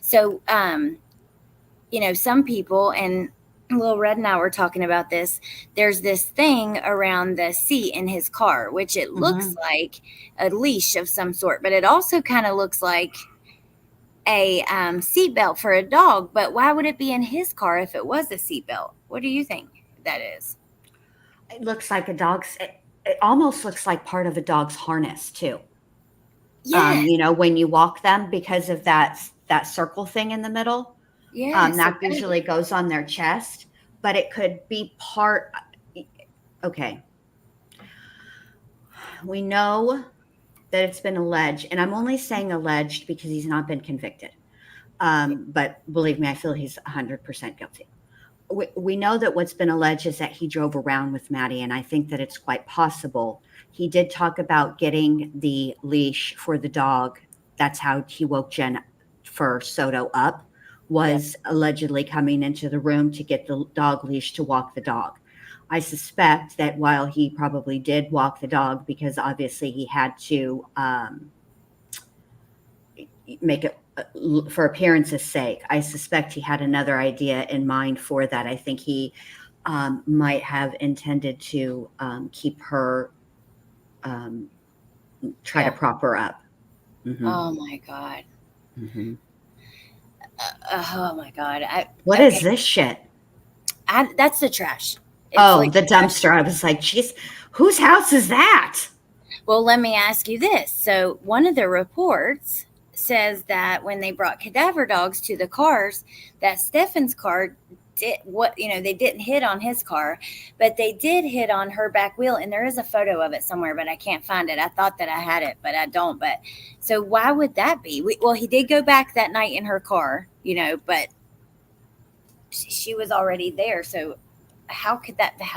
Speaker 1: So, some people, and Lil Red and I were talking about this, there's this thing around the seat in his car, which it looks like a leash of some sort, but it also kind of looks like a seatbelt for a dog. But why would it be in his car if it was a seatbelt? What do you think that is?
Speaker 3: It looks like a dog's. It almost looks like part of a dog's harness too. Yeah. When you walk them, because of that circle thing in the middle. Yeah. That usually goes on their chest, but it could be part. Okay. We know that it's been alleged, and I'm only saying alleged because he's not been convicted. But believe me, I feel he's 100% guilty. We know that what's been alleged is that he drove around with Maddie, and I think that it's quite possible. He did talk about getting the leash for the dog. That's how he woke Jen for Soto up, was allegedly coming into the room to get the dog leash to walk the dog. I suspect that while he probably did walk the dog, because obviously he had to make it for appearance's sake, I suspect he had another idea in mind for that. I think he might have intended to keep her, try to prop her up. Mm-hmm.
Speaker 1: Oh my God.
Speaker 3: Mm-hmm.
Speaker 1: Oh my God.
Speaker 3: What is this shit?
Speaker 1: That's the trash.
Speaker 3: It's the dumpster. I was like, geez, whose house is that?
Speaker 1: Well, let me ask you this. So one of the reports says that when they brought cadaver dogs to the cars, that Stephan's car they didn't hit on his car, but they did hit on her back wheel. And there is a photo of it somewhere, but I can't find it. I thought that I had it, but I don't. But so why would that be? He did go back that night in her car, but she was already there. So how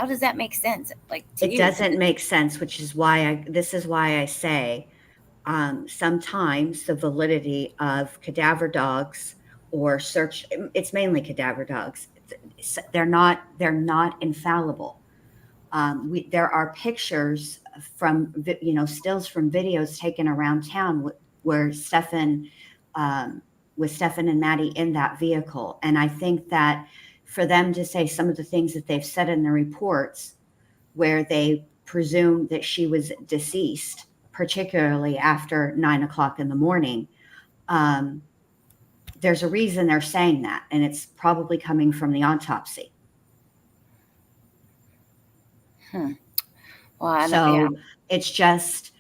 Speaker 1: does that make sense?
Speaker 3: It doesn't make sense, which is why this is why I say sometimes the validity of cadaver dogs or search, it's mainly cadaver dogs. They're not infallible. There are pictures from, stills from videos taken around town where Stephan, with Stephan and Maddie in that vehicle. And I think that for them to say some of the things that they've said in the reports where they presume that she was deceased, particularly after 9 o'clock in the morning, there's a reason they're saying that. And it's probably coming from the autopsy. Well, it's just,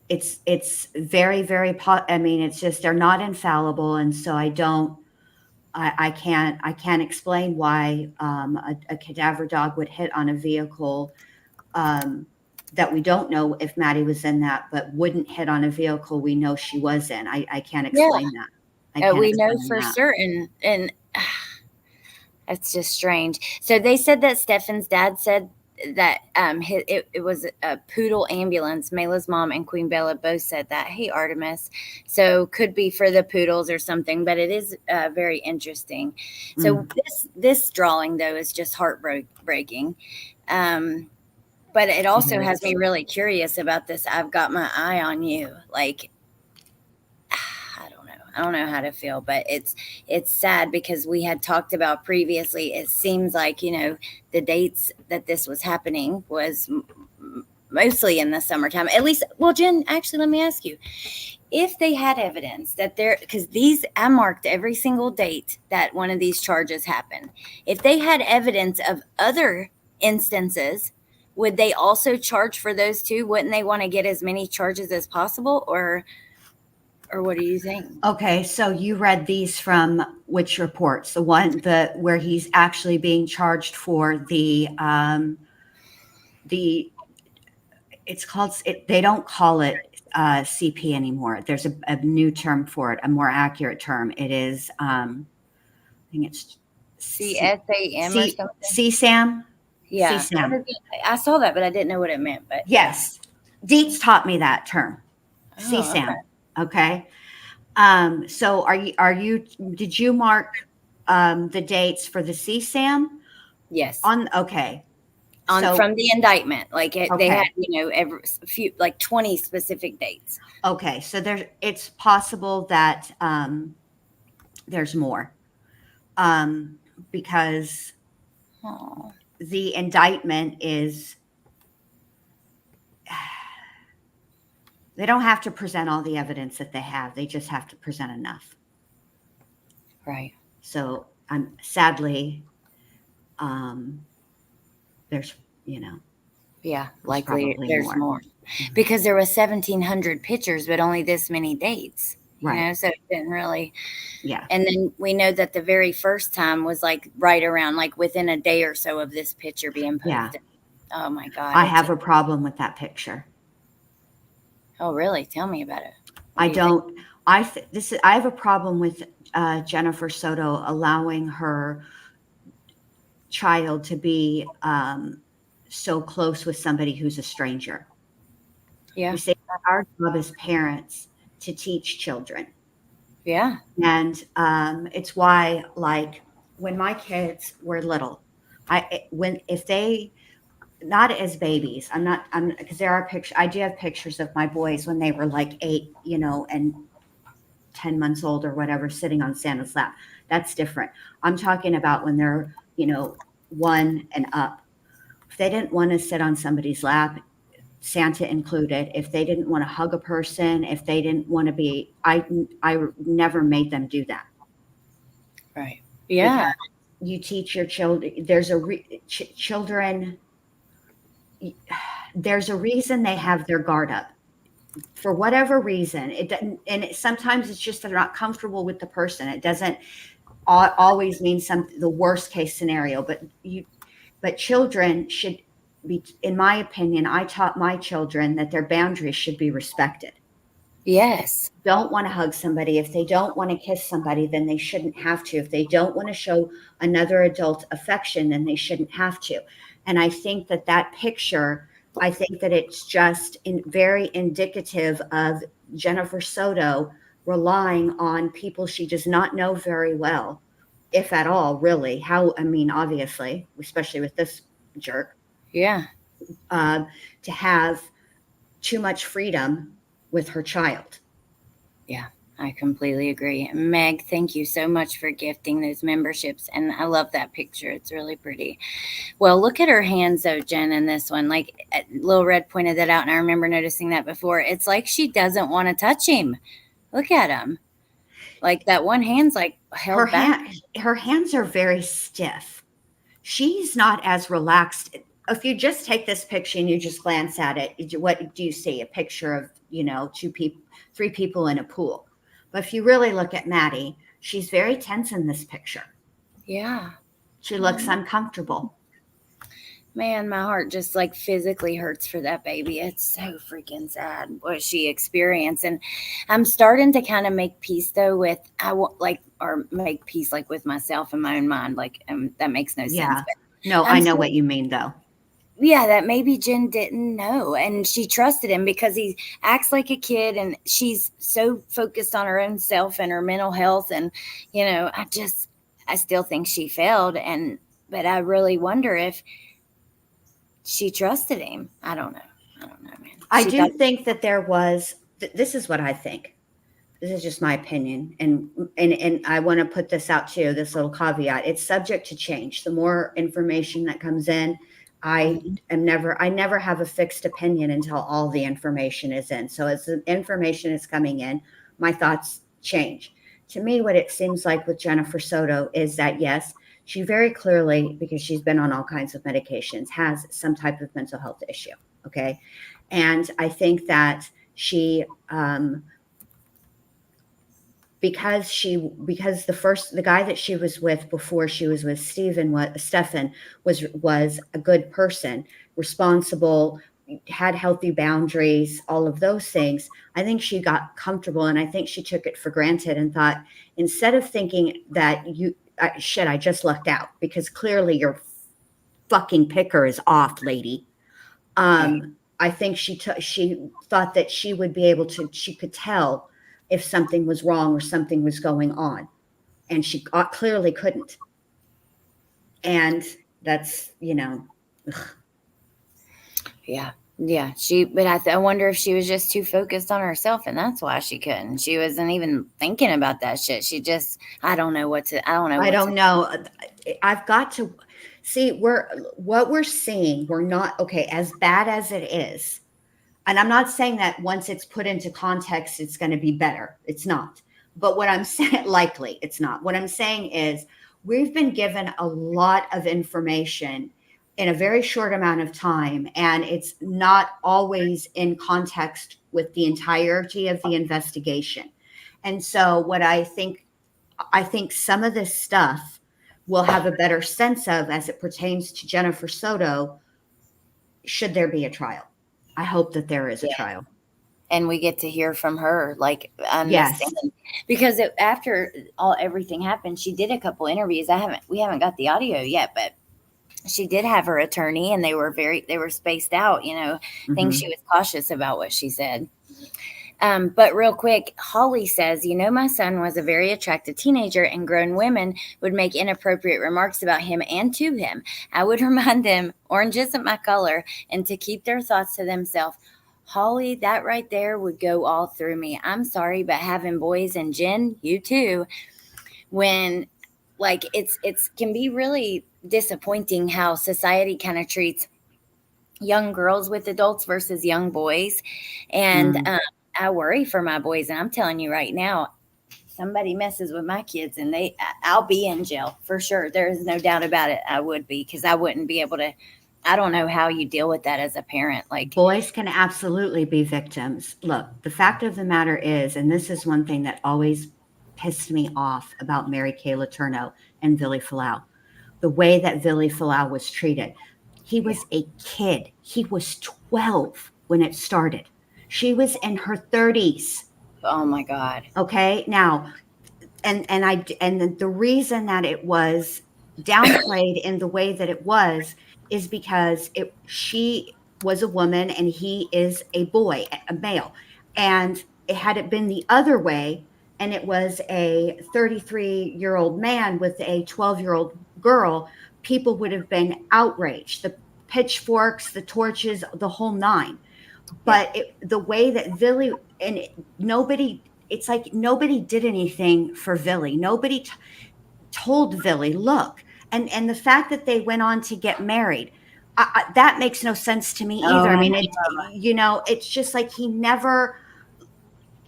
Speaker 3: it's very, very, it's just, they're not infallible. And so I can't explain why a cadaver dog would hit on a vehicle that we don't know if Maddie was in that, but wouldn't hit on a vehicle we know she was in. I can't explain that.
Speaker 1: We know for certain, and that's just strange. So they said that Stephan's dad said that it was a poodle ambulance. Mayla's mom and Queen Bella both said that. Hey, Artemis. So could be for the poodles or something, but it is very interesting. So this drawing, though, is just heartbreaking. But it also has me really curious about this. I've got my eye on you. I don't know how to feel, but it's sad because we had talked about previously. It seems like, the dates that this was happening was mostly in the summertime, at least. Well, Jen, actually, let me ask you, if they had evidence that because I marked every single date that one of these charges happened. If they had evidence of other instances, would they also charge for those too? Wouldn't they want to get as many charges as possible, or what do you think?
Speaker 3: Okay, so you read these from which reports? The one where he's actually being charged for it's called, they don't call it CP anymore. There's a new term for it, a more accurate term. It is, I think it's
Speaker 1: CSAM or something.
Speaker 3: CSAM.
Speaker 1: Yeah,
Speaker 3: CSAM.
Speaker 1: I saw that, but I didn't know what it meant. But
Speaker 3: yes, Dietz taught me that term. CSAM. Okay. So did you mark the dates for the CSAM?
Speaker 1: Yes.
Speaker 3: Okay.
Speaker 1: From the indictment, they had, every few, 20 specific dates.
Speaker 3: Okay. So it's possible that, there's more, because the indictment is, they don't have to present all the evidence that they have. They just have to present enough.
Speaker 1: Right.
Speaker 3: So sadly, there's,
Speaker 1: likely there's more. Because there was 1,700 pictures, but only this many dates.
Speaker 3: Right.
Speaker 1: So it didn't really.
Speaker 3: Yeah.
Speaker 1: And then we know that the very first time was right around, within a day or so of this picture being posted.
Speaker 3: Yeah.
Speaker 1: Oh my God.
Speaker 3: I have a problem with that picture.
Speaker 1: Oh, really? Tell me about it.
Speaker 3: I have a problem with Jennifer Soto allowing her child to be so close with somebody who's a stranger.
Speaker 1: Yeah.
Speaker 3: We say our job as parents to teach children.
Speaker 1: Yeah.
Speaker 3: And it's why, when my kids were little, if they, not as babies, because there are pictures, I do have pictures of my boys when they were 8, and 10 months old or whatever, sitting on Santa's lap. That's different. I'm talking about when they're 1 and up. If they didn't want to sit on somebody's lap, Santa included, if they didn't want to hug a person, if they didn't want to be, I never made them do that.
Speaker 1: Right. Yeah.
Speaker 3: Because you teach your children, children, there's a reason they have their guard up. For whatever reason, it doesn't, and sometimes it's just they're not comfortable with the person. It doesn't always mean the worst case scenario, but children should be, in my opinion, I taught my children that their boundaries should be respected.
Speaker 1: Yes.
Speaker 3: Don't want to hug somebody. If they don't want to kiss somebody, then they shouldn't have to. If they don't want to show another adult affection, then they shouldn't have to. And I think that picture, I think that it's just very indicative of Jennifer Soto relying on people she does not know very well, if at all, really. Obviously, especially with this jerk.
Speaker 1: Yeah.
Speaker 3: To have too much freedom with her child.
Speaker 1: Yeah, I completely agree. Meg, thank you so much for gifting those memberships. And I love that picture. It's really pretty. Well, look at her hands though, Jen, in this one. Like Lil Red pointed that out, and I remember noticing that before. It's like she doesn't want to touch him. Look at him. Like that one hand's like held back.
Speaker 3: Her hands are very stiff. She's not as relaxed. If you just take this picture and you just glance at it, what do you see? A picture of, 3 people in a pool. But if you really look at Maddie, she's very tense in this picture.
Speaker 1: Yeah.
Speaker 3: She looks uncomfortable.
Speaker 1: Man, my heart just like physically hurts for that baby. It's so freaking sad what she experienced. And I'm starting to kind of make peace though with, make peace like with myself and my own mind. Like that makes no sense. But
Speaker 3: no, I know what you mean though.
Speaker 1: Yeah, that maybe Jen didn't know, and she trusted him because he acts like a kid, and she's so focused on her own self and her mental health. And, I still think she failed. But I really wonder if she trusted him. I don't know, man.
Speaker 3: I do think that there was, this is what I think. This is just my opinion. And I want to put this out too, this little caveat. It's subject to change. The more information that comes in, I never have a fixed opinion until all the information is in. So as the information is coming in, my thoughts change. To me, what it seems like with Jennifer Soto is that, yes, she very clearly, because she's been on all kinds of medications, has some type of mental health issue. Okay. And I think that she, because the guy that she was with before she was with Stephan was a good person, responsible, had healthy boundaries, all of those things. I think she got comfortable, and I think she took it for granted and thought, instead of thinking that I just lucked out because clearly your fucking picker is off, lady. I think she thought that she would be able to, she could tell if something was wrong or something was going on, and she clearly couldn't. And that's, ugh.
Speaker 1: Yeah. But I wonder if she was just too focused on herself, and that's why she couldn't. She wasn't even thinking about that shit. She just, I don't know.
Speaker 3: I've got to see what we're seeing. We're not, okay, as bad as it is. And I'm not saying that once it's put into context, it's going to be better. It's not. But what I'm saying, likely it's not. What I'm saying is we've been given a lot of information in a very short amount of time, and it's not always in context with the entirety of the investigation. And so what I think some of this stuff we'll have a better sense of as it pertains to Jennifer Soto, should there be a trial. I hope that there is a trial.
Speaker 1: And we get to hear from her,
Speaker 3: yes.
Speaker 1: Because after everything happened, she did a couple interviews. We haven't got the audio yet, but she did have her attorney, and they were spaced out, I think she was cautious about what she said. But real quick, Holly says, my son was a very attractive teenager, and grown women would make inappropriate remarks about him and to him. I would remind them, orange isn't my color, and to keep their thoughts to themselves. Holly, that right there would go all through me. I'm sorry, but having boys, and Jen, you too, when like it's can be really disappointing how society kind of treats young girls with adults versus young boys. And I worry for my boys, and I'm telling you right now, somebody messes with my kids and I'll be in jail for sure. There is no doubt about it. I would be, because I wouldn't be able to. I don't know how you deal with that as a parent. Like,
Speaker 3: boys can absolutely be victims. Look, the fact of the matter is, and this is one thing that always pissed me off about Mary Kay Letourneau and Billy Falau, the way that Billy Falau was treated. He was a kid. He was 12 when it started. She was in her 30s.
Speaker 1: oh my God.
Speaker 3: Okay. Now, and the reason that it was downplayed in the way that it was is because she was a woman and he is a boy, a male. And had it been the other way, and it was a 33-year-old man with a 12-year-old girl, people would have been outraged. The pitchforks, the torches, the whole nine. But the way that Villy, and nobody, it's like nobody did anything for Villy. Nobody told Villy, look, and the fact that they went on to get married, that makes no sense to me either. I mean, it's just like he never,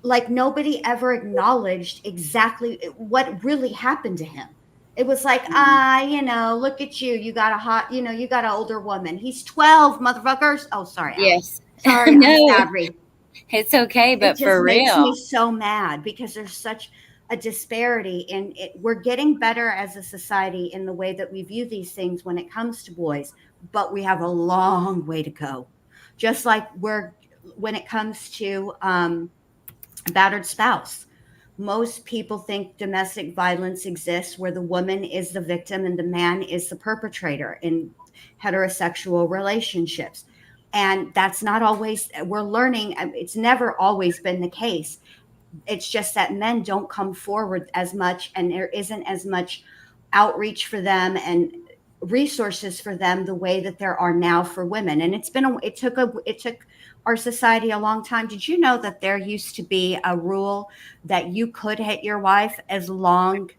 Speaker 3: like nobody ever acknowledged exactly what really happened to him. It was like, look at you. You got a hot, you got an older woman. He's 12, motherfuckers. Oh, sorry.
Speaker 1: Yes.
Speaker 3: Sorry.
Speaker 1: No.
Speaker 3: I'm sorry.
Speaker 1: It's okay, but for real.
Speaker 3: It makes me so mad because there's such a disparity, and we're getting better as a society in the way that we view these things when it comes to boys, but we have a long way to go. Just like when it comes to battered spouse. Most people think domestic violence exists where the woman is the victim and the man is the perpetrator in heterosexual relationships. And that's not always, we're learning, it's never always been the case. It's just that men don't come forward as much, and there isn't as much outreach for them and resources for them the way that there are now for women. And it took our society a long time. Did you know that there used to be a rule that you could hit your wife as long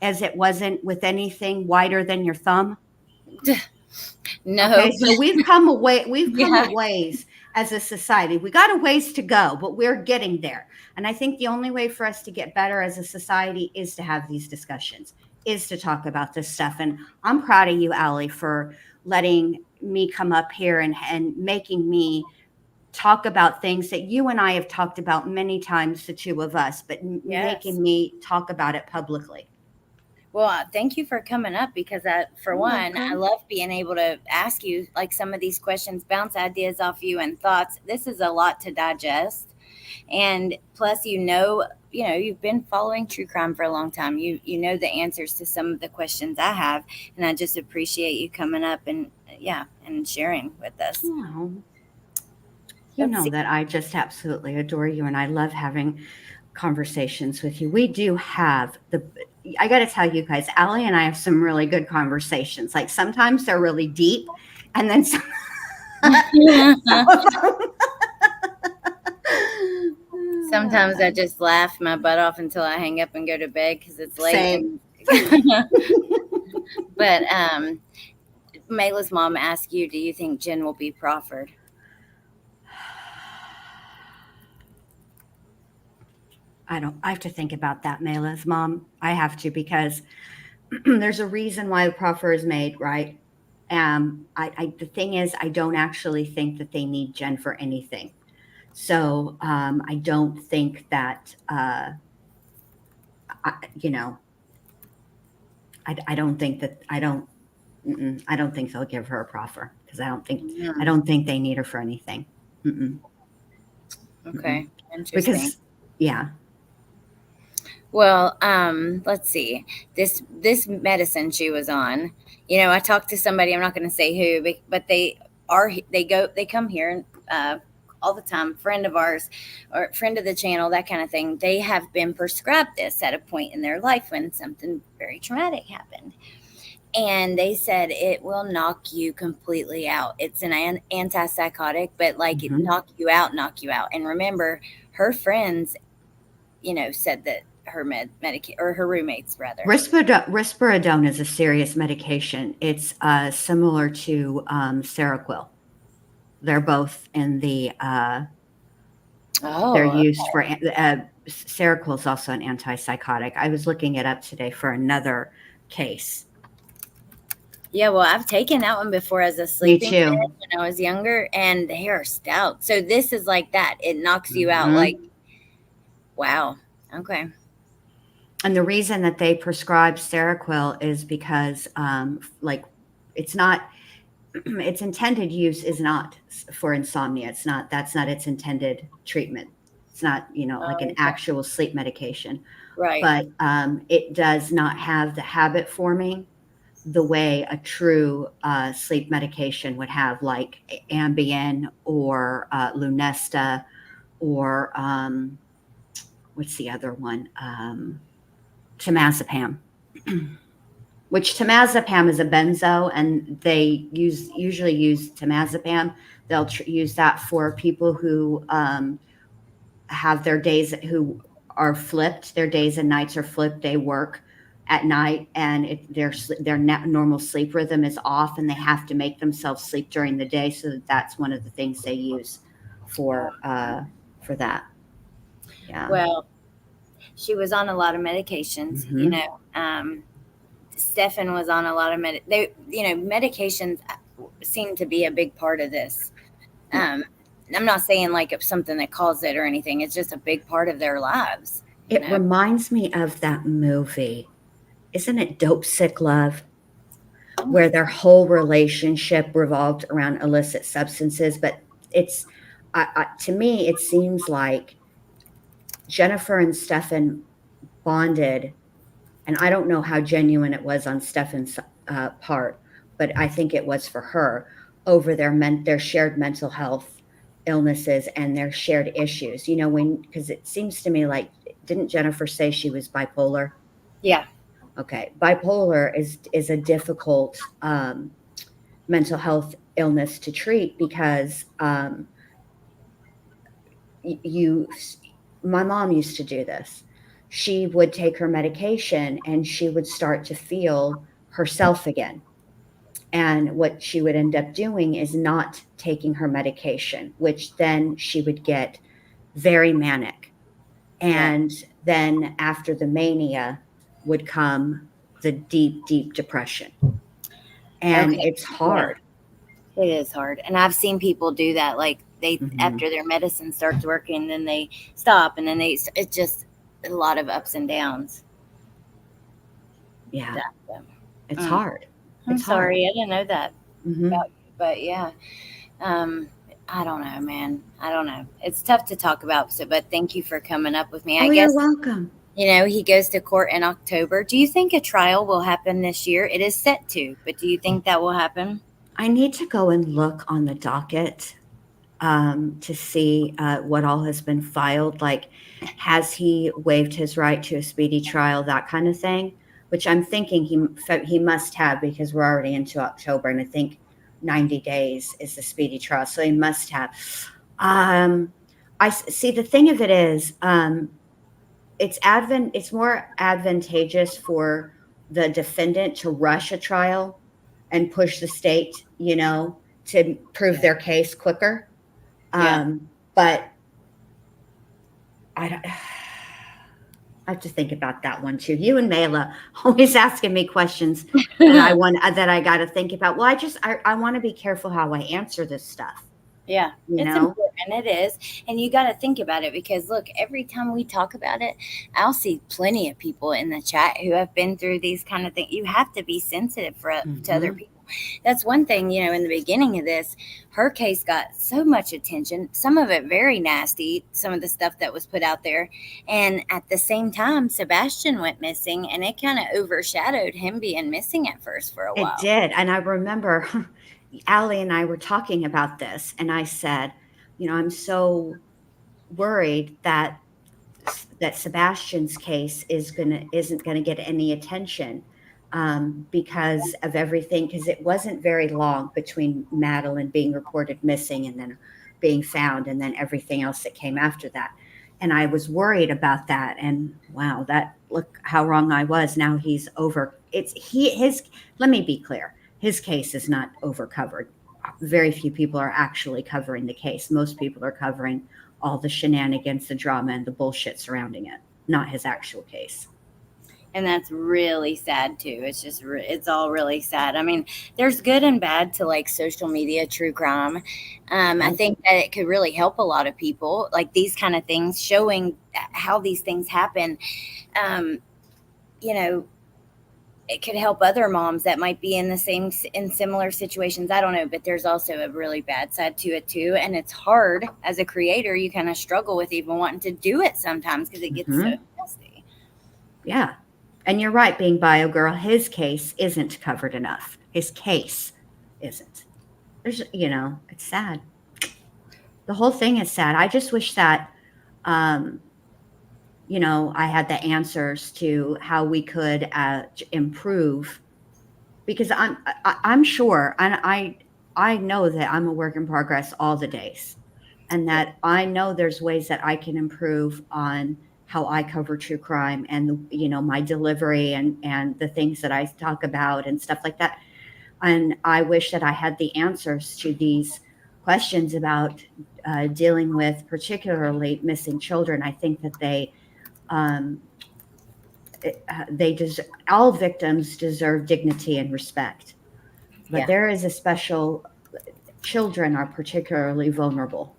Speaker 3: as it wasn't with anything wider than your thumb?
Speaker 1: No.
Speaker 3: Okay, so we've come a ways as a society. We got a ways to go, but we're getting there. And I think the only way for us to get better as a society is to have these discussions, is to talk about this stuff. And I'm proud of you, Allie, for letting me come up here and making me talk about things that you and I have talked about many times, the two of us, but making me talk about it publicly.
Speaker 1: Well, thank you for coming up, because I love being able to ask you like some of these questions, bounce ideas off you and thoughts. This is a lot to digest. And plus, you've been following true crime for a long time. You know the answers to some of the questions I have. And I just appreciate you coming up and sharing with us.
Speaker 3: You know that I just absolutely adore you, and I love having conversations with you. We do have I got to tell you guys, Allie and I have some really good conversations. Like sometimes they're really deep, and then
Speaker 1: sometimes I just laugh my butt off until I hang up and go to bed because it's late. But Mayla's mom asked you, do you think Jen will be proffered?
Speaker 3: I have to think about that, Mayla's mom. I have to, because there's a reason why the proffer is made, right? The thing is, I don't actually think that they need Jen for anything. So I don't think that, I don't think they'll give her a proffer, because I don't think they need her for anything.
Speaker 1: Okay. Interesting.
Speaker 3: Because,
Speaker 1: Well, let's see. This medicine she was on, I talked to somebody, I'm not going to say who, but they come here all the time, friend of ours or friend of the channel, that kind of thing. They have been prescribed this at a point in their life when something very traumatic happened. And they said it will knock you completely out. It's an antipsychotic, but it knock you out. And remember, her friends, said that her or her roommates rather.
Speaker 3: Risperidone is a serious medication. It's similar to Seroquel. They're both in the. They're used for. Seroquel is also an antipsychotic. I was looking it up today for another case.
Speaker 1: Yeah, well, I've taken that one before as a sleeping med when I was younger, and they are stout. So this is like that. It knocks you out like, wow. Okay.
Speaker 3: And the reason that they prescribe Seroquel is because, like, it's not, its intended use is not for insomnia. That's not its intended treatment. It's not, like an actual sleep medication.
Speaker 1: Right.
Speaker 3: But it does not have the habit forming the way a true sleep medication would have, like Ambien or Lunesta or what's the other one? Temazepam. Which temazepam is a benzo, and they usually use temazepam. They'll use that for people who have their days, who are flipped. Their days and nights are flipped. They work at night, and their normal sleep rhythm is off, and they have to make themselves sleep during the day. So that's one of the things they use for that. Yeah.
Speaker 1: Well, she was on a lot of medications. Stephan was on a lot of medications seem to be a big part of this. I'm not saying like it's something that caused it or anything. It's just a big part of their lives.
Speaker 3: It reminds me of that movie. Isn't it Dope Sick Love? Where their whole relationship revolved around illicit substances. But it's, to me, it seems like Jennifer and Stephan bonded, and I don't know how genuine it was on Stephan's part, but I think it was for her, over their shared mental health illnesses and their shared issues. Because it seems to me like, didn't Jennifer say she was bipolar?
Speaker 1: Yeah.
Speaker 3: Okay. Bipolar is a difficult mental health illness to treat because my mom used to do this. She would take her medication and she would start to feel herself again. And what she would end up doing is not taking her medication, which then she would get very manic. And then after the mania would come the deep, deep depression. And it's hard.
Speaker 1: Yeah. It is hard. And I've seen people do that. Like after their medicine starts working, then they stop, and then it's just a lot of ups and downs.
Speaker 3: Yeah. It's hard.
Speaker 1: I'm sorry. I didn't know that about you, but yeah. I don't know, man. I don't know. It's tough to talk about, but thank you for coming up with me. I guess
Speaker 3: you're welcome.
Speaker 1: He goes to court in October. Do you think a trial will happen this year? It is set to, but do you think that will happen?
Speaker 3: I need to go and look on the docket to see what all has been filed. Like, has he waived his right to a speedy trial, that kind of thing, which I'm thinking he must have, because we're already into October, and I think 90 days is the speedy trial. So he must have. I see. The thing of it is, it's more advantageous for the defendant to rush a trial and push the state, to prove their case quicker. But I have to think about that one too. You and Mayla always asking me questions that I got to think about. Well, I want to be careful how I answer this stuff.
Speaker 1: Yeah, it's important. It is. And you got to think about it, because look, every time we talk about it, I'll see plenty of people in the chat who have been through these kind of things. You have to be sensitive to other people. That's one thing, in the beginning of this, her case got so much attention, some of it very nasty, some of the stuff that was put out there. And at the same time, Sebastian went missing, and it kind of overshadowed him being missing at first for a while.
Speaker 3: It did. And I remember Allie and I were talking about this, and I said, I'm so worried that Sebastian's case isn't gonna get any attention because of everything, because it wasn't very long between Madeline being reported missing and then being found, and then everything else that came after that. And I was worried about that. And wow, look how wrong I was. Now he's over. Let me be clear. His case is not over covered. Very few people are actually covering the case. Most people are covering all the shenanigans, the drama, and the bullshit surrounding it, not his actual case.
Speaker 1: And that's really sad too. It's just, it's all really sad. I mean, there's good and bad to like social media, true crime. I think that it could really help a lot of people, like these kind of things, showing how these things happen. You know, it could help other moms that might be in similar situations. I don't know, but there's also a really bad side to it too. And it's hard as a creator. You kind of struggle with even wanting to do it sometimes because it gets so nasty.
Speaker 3: Yeah. And you're right, being bio girl, his case isn't covered enough. His case isn't. There's, it's sad. The whole thing is sad. I just wish that, I had the answers to how we could improve, because I'm sure, and I know that I'm a work in progress all the days, and that I know there's ways that I can improve on how I cover true crime and my delivery and the things that I talk about and stuff like that. And I wish that I had the answers to these questions about dealing with particularly missing children. I think that all victims deserve dignity and respect, but there is children are particularly vulnerable.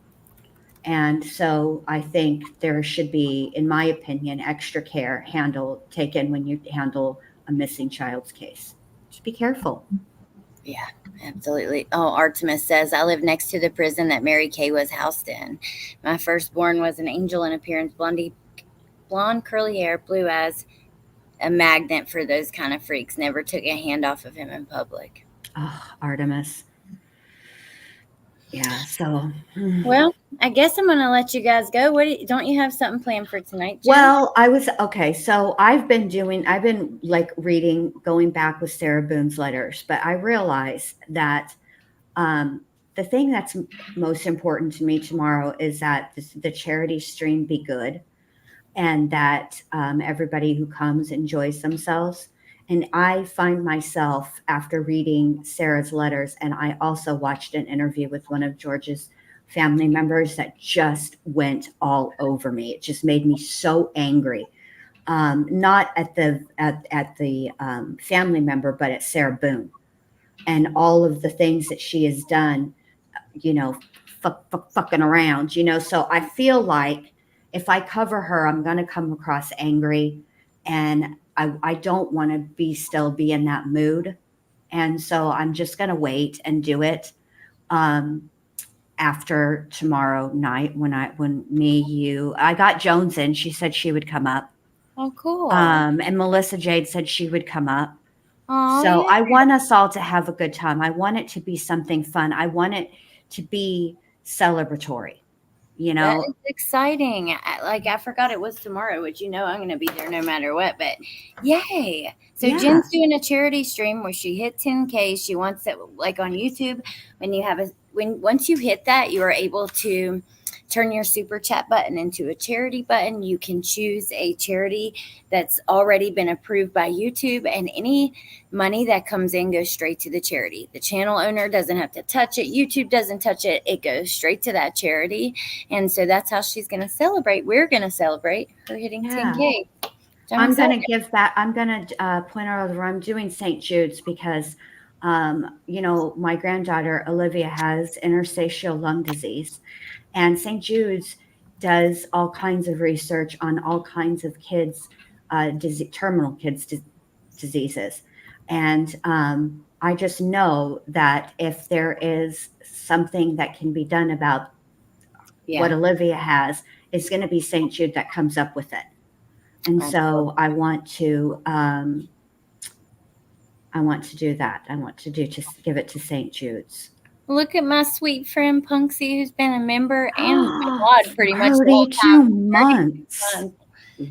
Speaker 3: And so I think there should be, in my opinion, extra care taken when you handle a missing child's case. Just be careful.
Speaker 1: Yeah, absolutely. Oh, Artemis says, I live next to the prison that Mary Kay was housed in. My firstborn was an angel in appearance, blonde, curly hair, blue eyes, a magnet for those kind of freaks. Never took a hand off of him in public.
Speaker 3: Oh, Artemis. Yeah, so.
Speaker 1: Well, I guess I'm going to let you guys go. Don't you have something planned for tonight, Jen?
Speaker 3: Well, so I've been reading, going back with Sarah Boone's letters, but I realized that the thing that's most important to me tomorrow is that the charity stream be good, and that everybody who comes enjoys themselves. And I find myself, after reading Sarah's letters, and I also watched an interview with one of George's family members that just went all over me. It just made me so angry. Not at the family member, but at Sarah Boone and all of the things that she has done, fucking around, So I feel like if I cover her, I'm going to come across angry, and I don't want to be in that mood. And so I'm just going to wait and do it after tomorrow night when I got Jones in. She said she would come up.
Speaker 1: Oh, cool.
Speaker 3: And Melissa Jade said she would come up.
Speaker 1: Oh,
Speaker 3: so
Speaker 1: yeah.
Speaker 3: I want us all to have a good time. I want it to be something fun. I want it to be celebratory.
Speaker 1: That is exciting. I forgot it was tomorrow, which I'm going to be there no matter what, but yay. So yeah. Jen's doing a charity stream where she hit 10K. She wants it like on YouTube. Once you hit that, you are able to turn your super chat button into a charity button. You can choose a charity that's already been approved by YouTube, and any money that comes in goes straight to the charity. The channel owner doesn't have to touch it. YouTube doesn't touch it. It goes straight to that charity. And so that's how she's going to celebrate. We're going to celebrate her hitting 10K.
Speaker 3: I'm going to give that. I'm going to point out over. I'm doing St. Jude's because, my granddaughter, Olivia, has interstitial lung disease. And St. Jude's does all kinds of research on all kinds of kids, terminal kids' diseases. And I just know that if there is something that can be done about what Olivia has, it's going to be St. Jude that comes up with it. And so I want to do that. I want to just give it to St. Jude's.
Speaker 1: Look at my sweet friend Punksy, who's been a member and mod pretty much
Speaker 3: 32 months.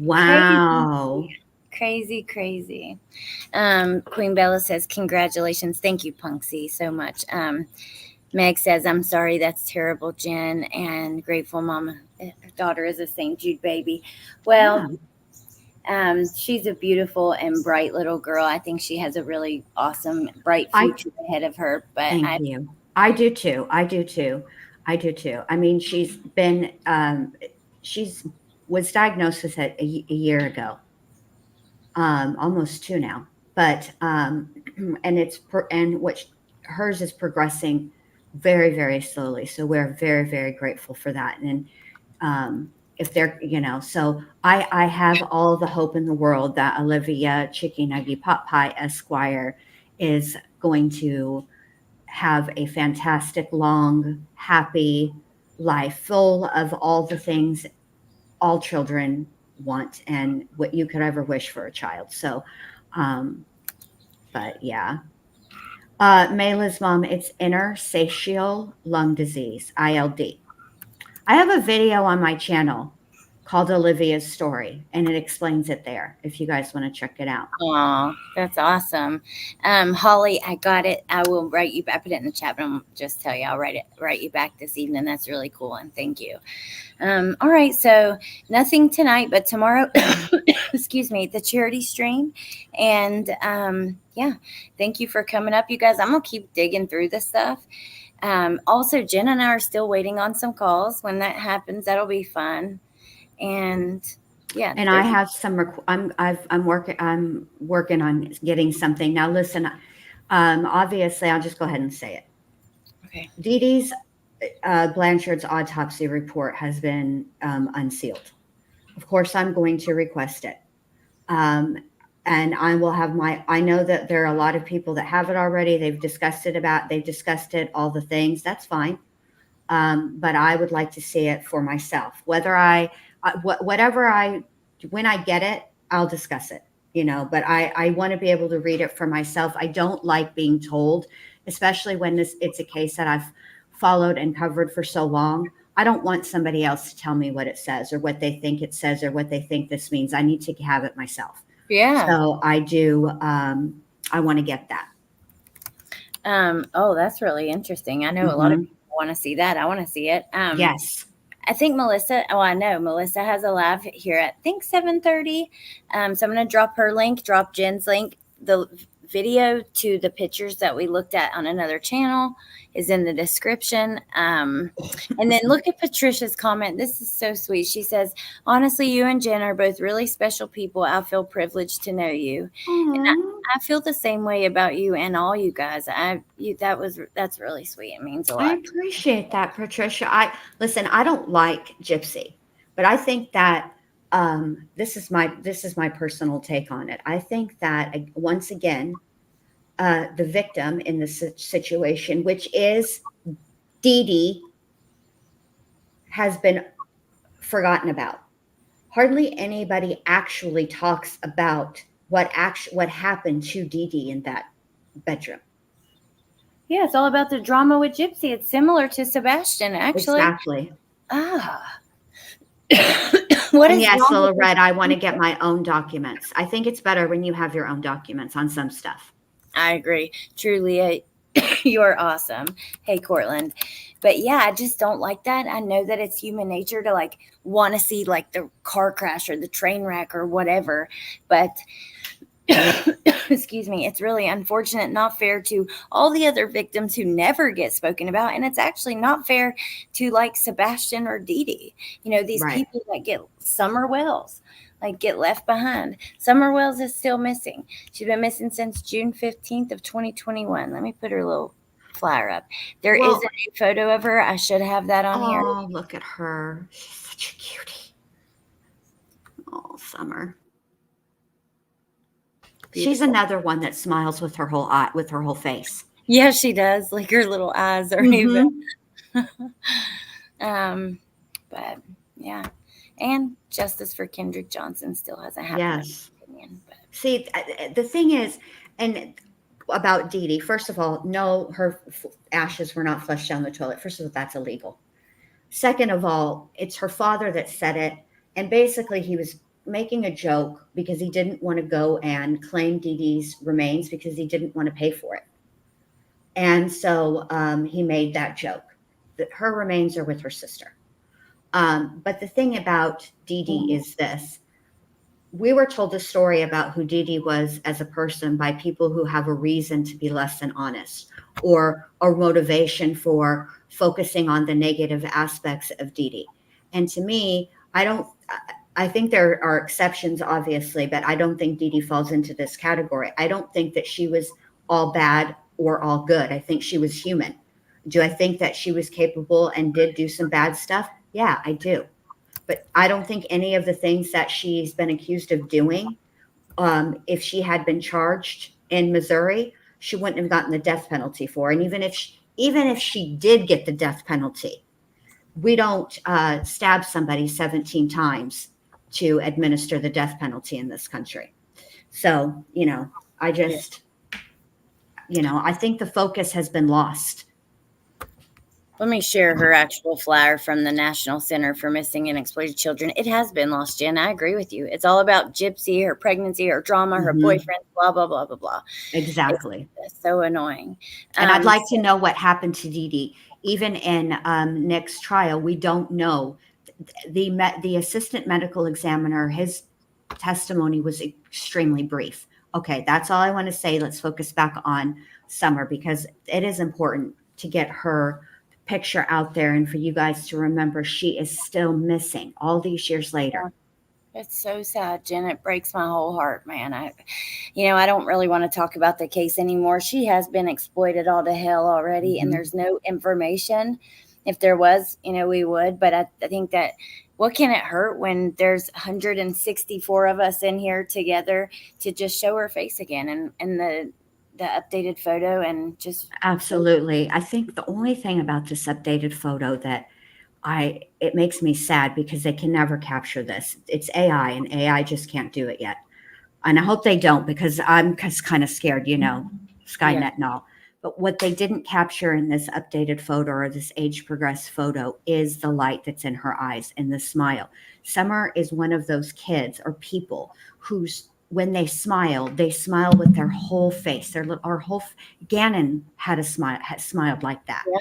Speaker 3: Wow.
Speaker 1: Crazy. Queen Bella says, congratulations. Thank you, Punksy, so much. Meg says, I'm sorry, that's terrible, Jen. And grateful mama, daughter is a St. Jude baby. Well, she's a beautiful and bright little girl. I think she has a really awesome, bright
Speaker 3: I
Speaker 1: future ahead of her. But
Speaker 3: thank you. I do too. I do too. I do too. I mean, she's been, she's was diagnosed with it a year ago, almost two now. But and hers is progressing very, very slowly. So we're very, very grateful for that. And if they're, so I have all the hope in the world that Olivia Chicky Nuggy Pot Pie Esquire is going to have a fantastic, long, happy life full of all the things all children want and what you could ever wish for a child. So, but yeah. Mayla's mom, it's interstitial lung disease, ILD. I have a video on my channel called Olivia's Story, and it explains it there if you guys want to check it out.
Speaker 1: Oh, that's awesome. Holly, I got it. I will write you back. I put it in the chat, but I'll just tell you, I'll write you back this evening. That's really cool. And thank you. All right. So nothing tonight, but tomorrow, excuse me, the charity stream. And yeah, thank you for coming up, you guys. I'm going to keep digging through this stuff. Also, Jen and I are still waiting on some calls. When that happens, that'll be fun. And yeah,
Speaker 3: and I have some. I'm working on getting something. Now, listen. Obviously, I'll just go ahead and say it.
Speaker 1: Okay.
Speaker 3: Dee Dee's Blanchard's autopsy report has been unsealed. Of course, I'm going to request it, and I will have I know that there are a lot of people that have it already. They've discussed it. All the things. That's fine. But I would like to see it for myself. When I get it, I'll discuss it, but I want to be able to read it for myself. I don't like being told, especially when it's a case that I've followed and covered for so long. I don't want somebody else to tell me what it says or what they think it says or what they think this means. I need to have it myself.
Speaker 1: Yeah.
Speaker 3: So I do. I want to get that.
Speaker 1: Oh, that's really interesting. I know a lot of people want to see that. I want to see it.
Speaker 3: Yes.
Speaker 1: I think Melissa, I know Melissa has a live here at, I think 7:30. So I'm going to drop her link, drop Jen's link. The video to the pictures that we looked at on another channel is in the description. And then look at Patricia's comment. This is so sweet. She says, honestly, you and Jen are both really special people. I feel privileged to know you. And I feel the same way about you and all you guys. That's really sweet. It means a lot.
Speaker 3: I appreciate that, Patricia. I don't like Gypsy, but I think that this is my personal take on it. I think that once again, the victim in this situation, which is Dee Dee, has been forgotten about. Hardly anybody actually talks about what happened to Dee Dee in that bedroom.
Speaker 1: Yeah, it's all about the drama with Gypsy. It's similar to Sebastian, actually.
Speaker 3: Exactly. Yes, Lila Red, I want to get my own documents. I think it's better when you have your own documents on some stuff.
Speaker 1: I agree. Truly, you're awesome. Hey, Cortland. But yeah, I just don't like that. I know that it's human nature to want to see the car crash or the train wreck or whatever. But excuse me, it's really unfortunate, not fair to all the other victims who never get spoken about. And it's actually not fair to Sebastian or Dee Dee. These people that get Summer Wells, get left behind. Summer Wells is still missing. She's been missing since June 15th of 2021. Let me put her little flyer up. There is a new photo of her. I should have that on here.
Speaker 3: Oh, look at her. She's such a cutie. Oh, Summer. Beautiful. She's another one that smiles with her whole face.
Speaker 1: Yeah, she does. Her little eyes are even. But yeah. And justice for Kendrick Johnson still hasn't happened.
Speaker 3: Yes. See, the thing is, and about Dee Dee, first of all, no, her ashes were not flushed down the toilet. First of all, that's illegal. Second of all, it's her father that said it. And basically, he was making a joke because he didn't want to go and claim Dee Dee's remains because he didn't want to pay for it. And so he made that joke that her remains are with her sister. But the thing about Dee Dee is this. We were told a story about who Dee Dee was as a person by people who have a reason to be less than honest, or a motivation for focusing on the negative aspects of Dee Dee. And to me, I think there are exceptions, obviously, but I don't think Dee Dee falls into this category. I don't think that she was all bad or all good. I think she was human. Do I think that she was capable and did do some bad stuff? Yeah, I do. But I don't think any of the things that she's been accused of doing, if she had been charged in Missouri, she wouldn't have gotten the death penalty for. And even if she did get the death penalty, we don't stab somebody 17 times to administer the death penalty in this country. So, I just, I think the focus has been lost.
Speaker 1: Let me share her actual flyer from the National Center for Missing and Exploited Children. It has been lost, Jen. I agree with you. It's all about Gypsy, her pregnancy, her drama, her boyfriend, blah, blah, blah, blah, blah.
Speaker 3: Exactly.
Speaker 1: It's so annoying.
Speaker 3: And I'd like to know what happened to Dee Dee. Even in Nick's trial, we don't know. The assistant medical examiner, his testimony was extremely brief. Okay, that's all I want to say. Let's focus back on Summer, because it is important to get her picture out there and for you guys to remember she is still missing all these years later.
Speaker 1: It's so sad, Jen. It breaks my whole heart, man. I don't really want to talk about the case anymore. She has been exploited all to hell already, and there's no information. If there was, we would. But I think that what can it hurt when there's 164 of us in here together to just show her face again and the updated photo and just.
Speaker 3: Absolutely. I think the only thing about this updated photo that it makes me sad, because they can never capture this. It's AI, and AI just can't do it yet. And I hope they don't, because I'm kind of scared, Skynet and all. But what they didn't capture in this updated photo, or this age progressed photo, is the light that's in her eyes and the smile. Summer is one of those kids or people who's, when they smile with their whole face. Gannon had smiled like that.
Speaker 1: Yeah,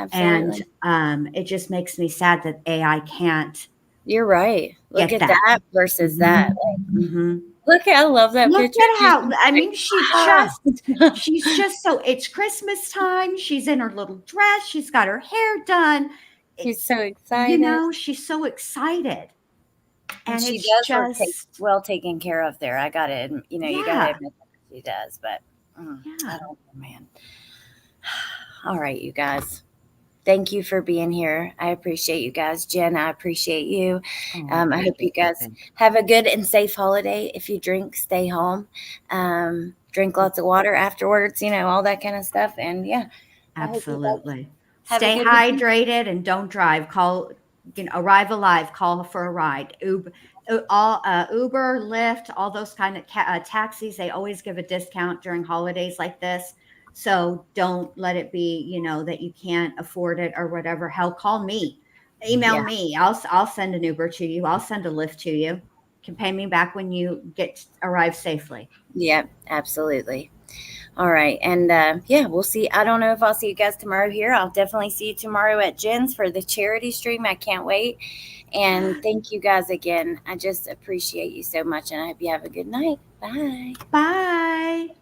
Speaker 1: absolutely.
Speaker 3: And it just makes me sad that AI can't.
Speaker 1: You're right. Look at that versus that. Look, I love that
Speaker 3: Look
Speaker 1: picture.
Speaker 3: at how, she's just so, it's Christmas time. She's in her little dress. She's got her hair done.
Speaker 1: She's so excited.
Speaker 3: She's so excited. And
Speaker 1: she
Speaker 3: it's
Speaker 1: does look well taken care of there. I got it. You got to admit that she does. But I don't know, man. All right, you guys. Thank you for being here. I appreciate you guys. Jen, I appreciate you. I hope you guys have a good and safe holiday. If you drink, stay home. Drink lots of water afterwards, all that kind of stuff. And yeah.
Speaker 3: Absolutely. Stay hydrated and don't drive. Call, arrive alive, call for a ride. Uber, Lyft, all those kind of taxis, they always give a discount during holidays like this. So don't let it be, that you can't afford it or whatever. Hell, call me, email me. I'll send an Uber to you. I'll send a Lyft to you. You can pay me back when you arrive safely.
Speaker 1: Yeah, absolutely. All right. And we'll see. I don't know if I'll see you guys tomorrow here. I'll definitely see you tomorrow at Jen's for the charity stream. I can't wait. And thank you guys again. I just appreciate you so much. And I hope you have a good night. Bye.
Speaker 3: Bye.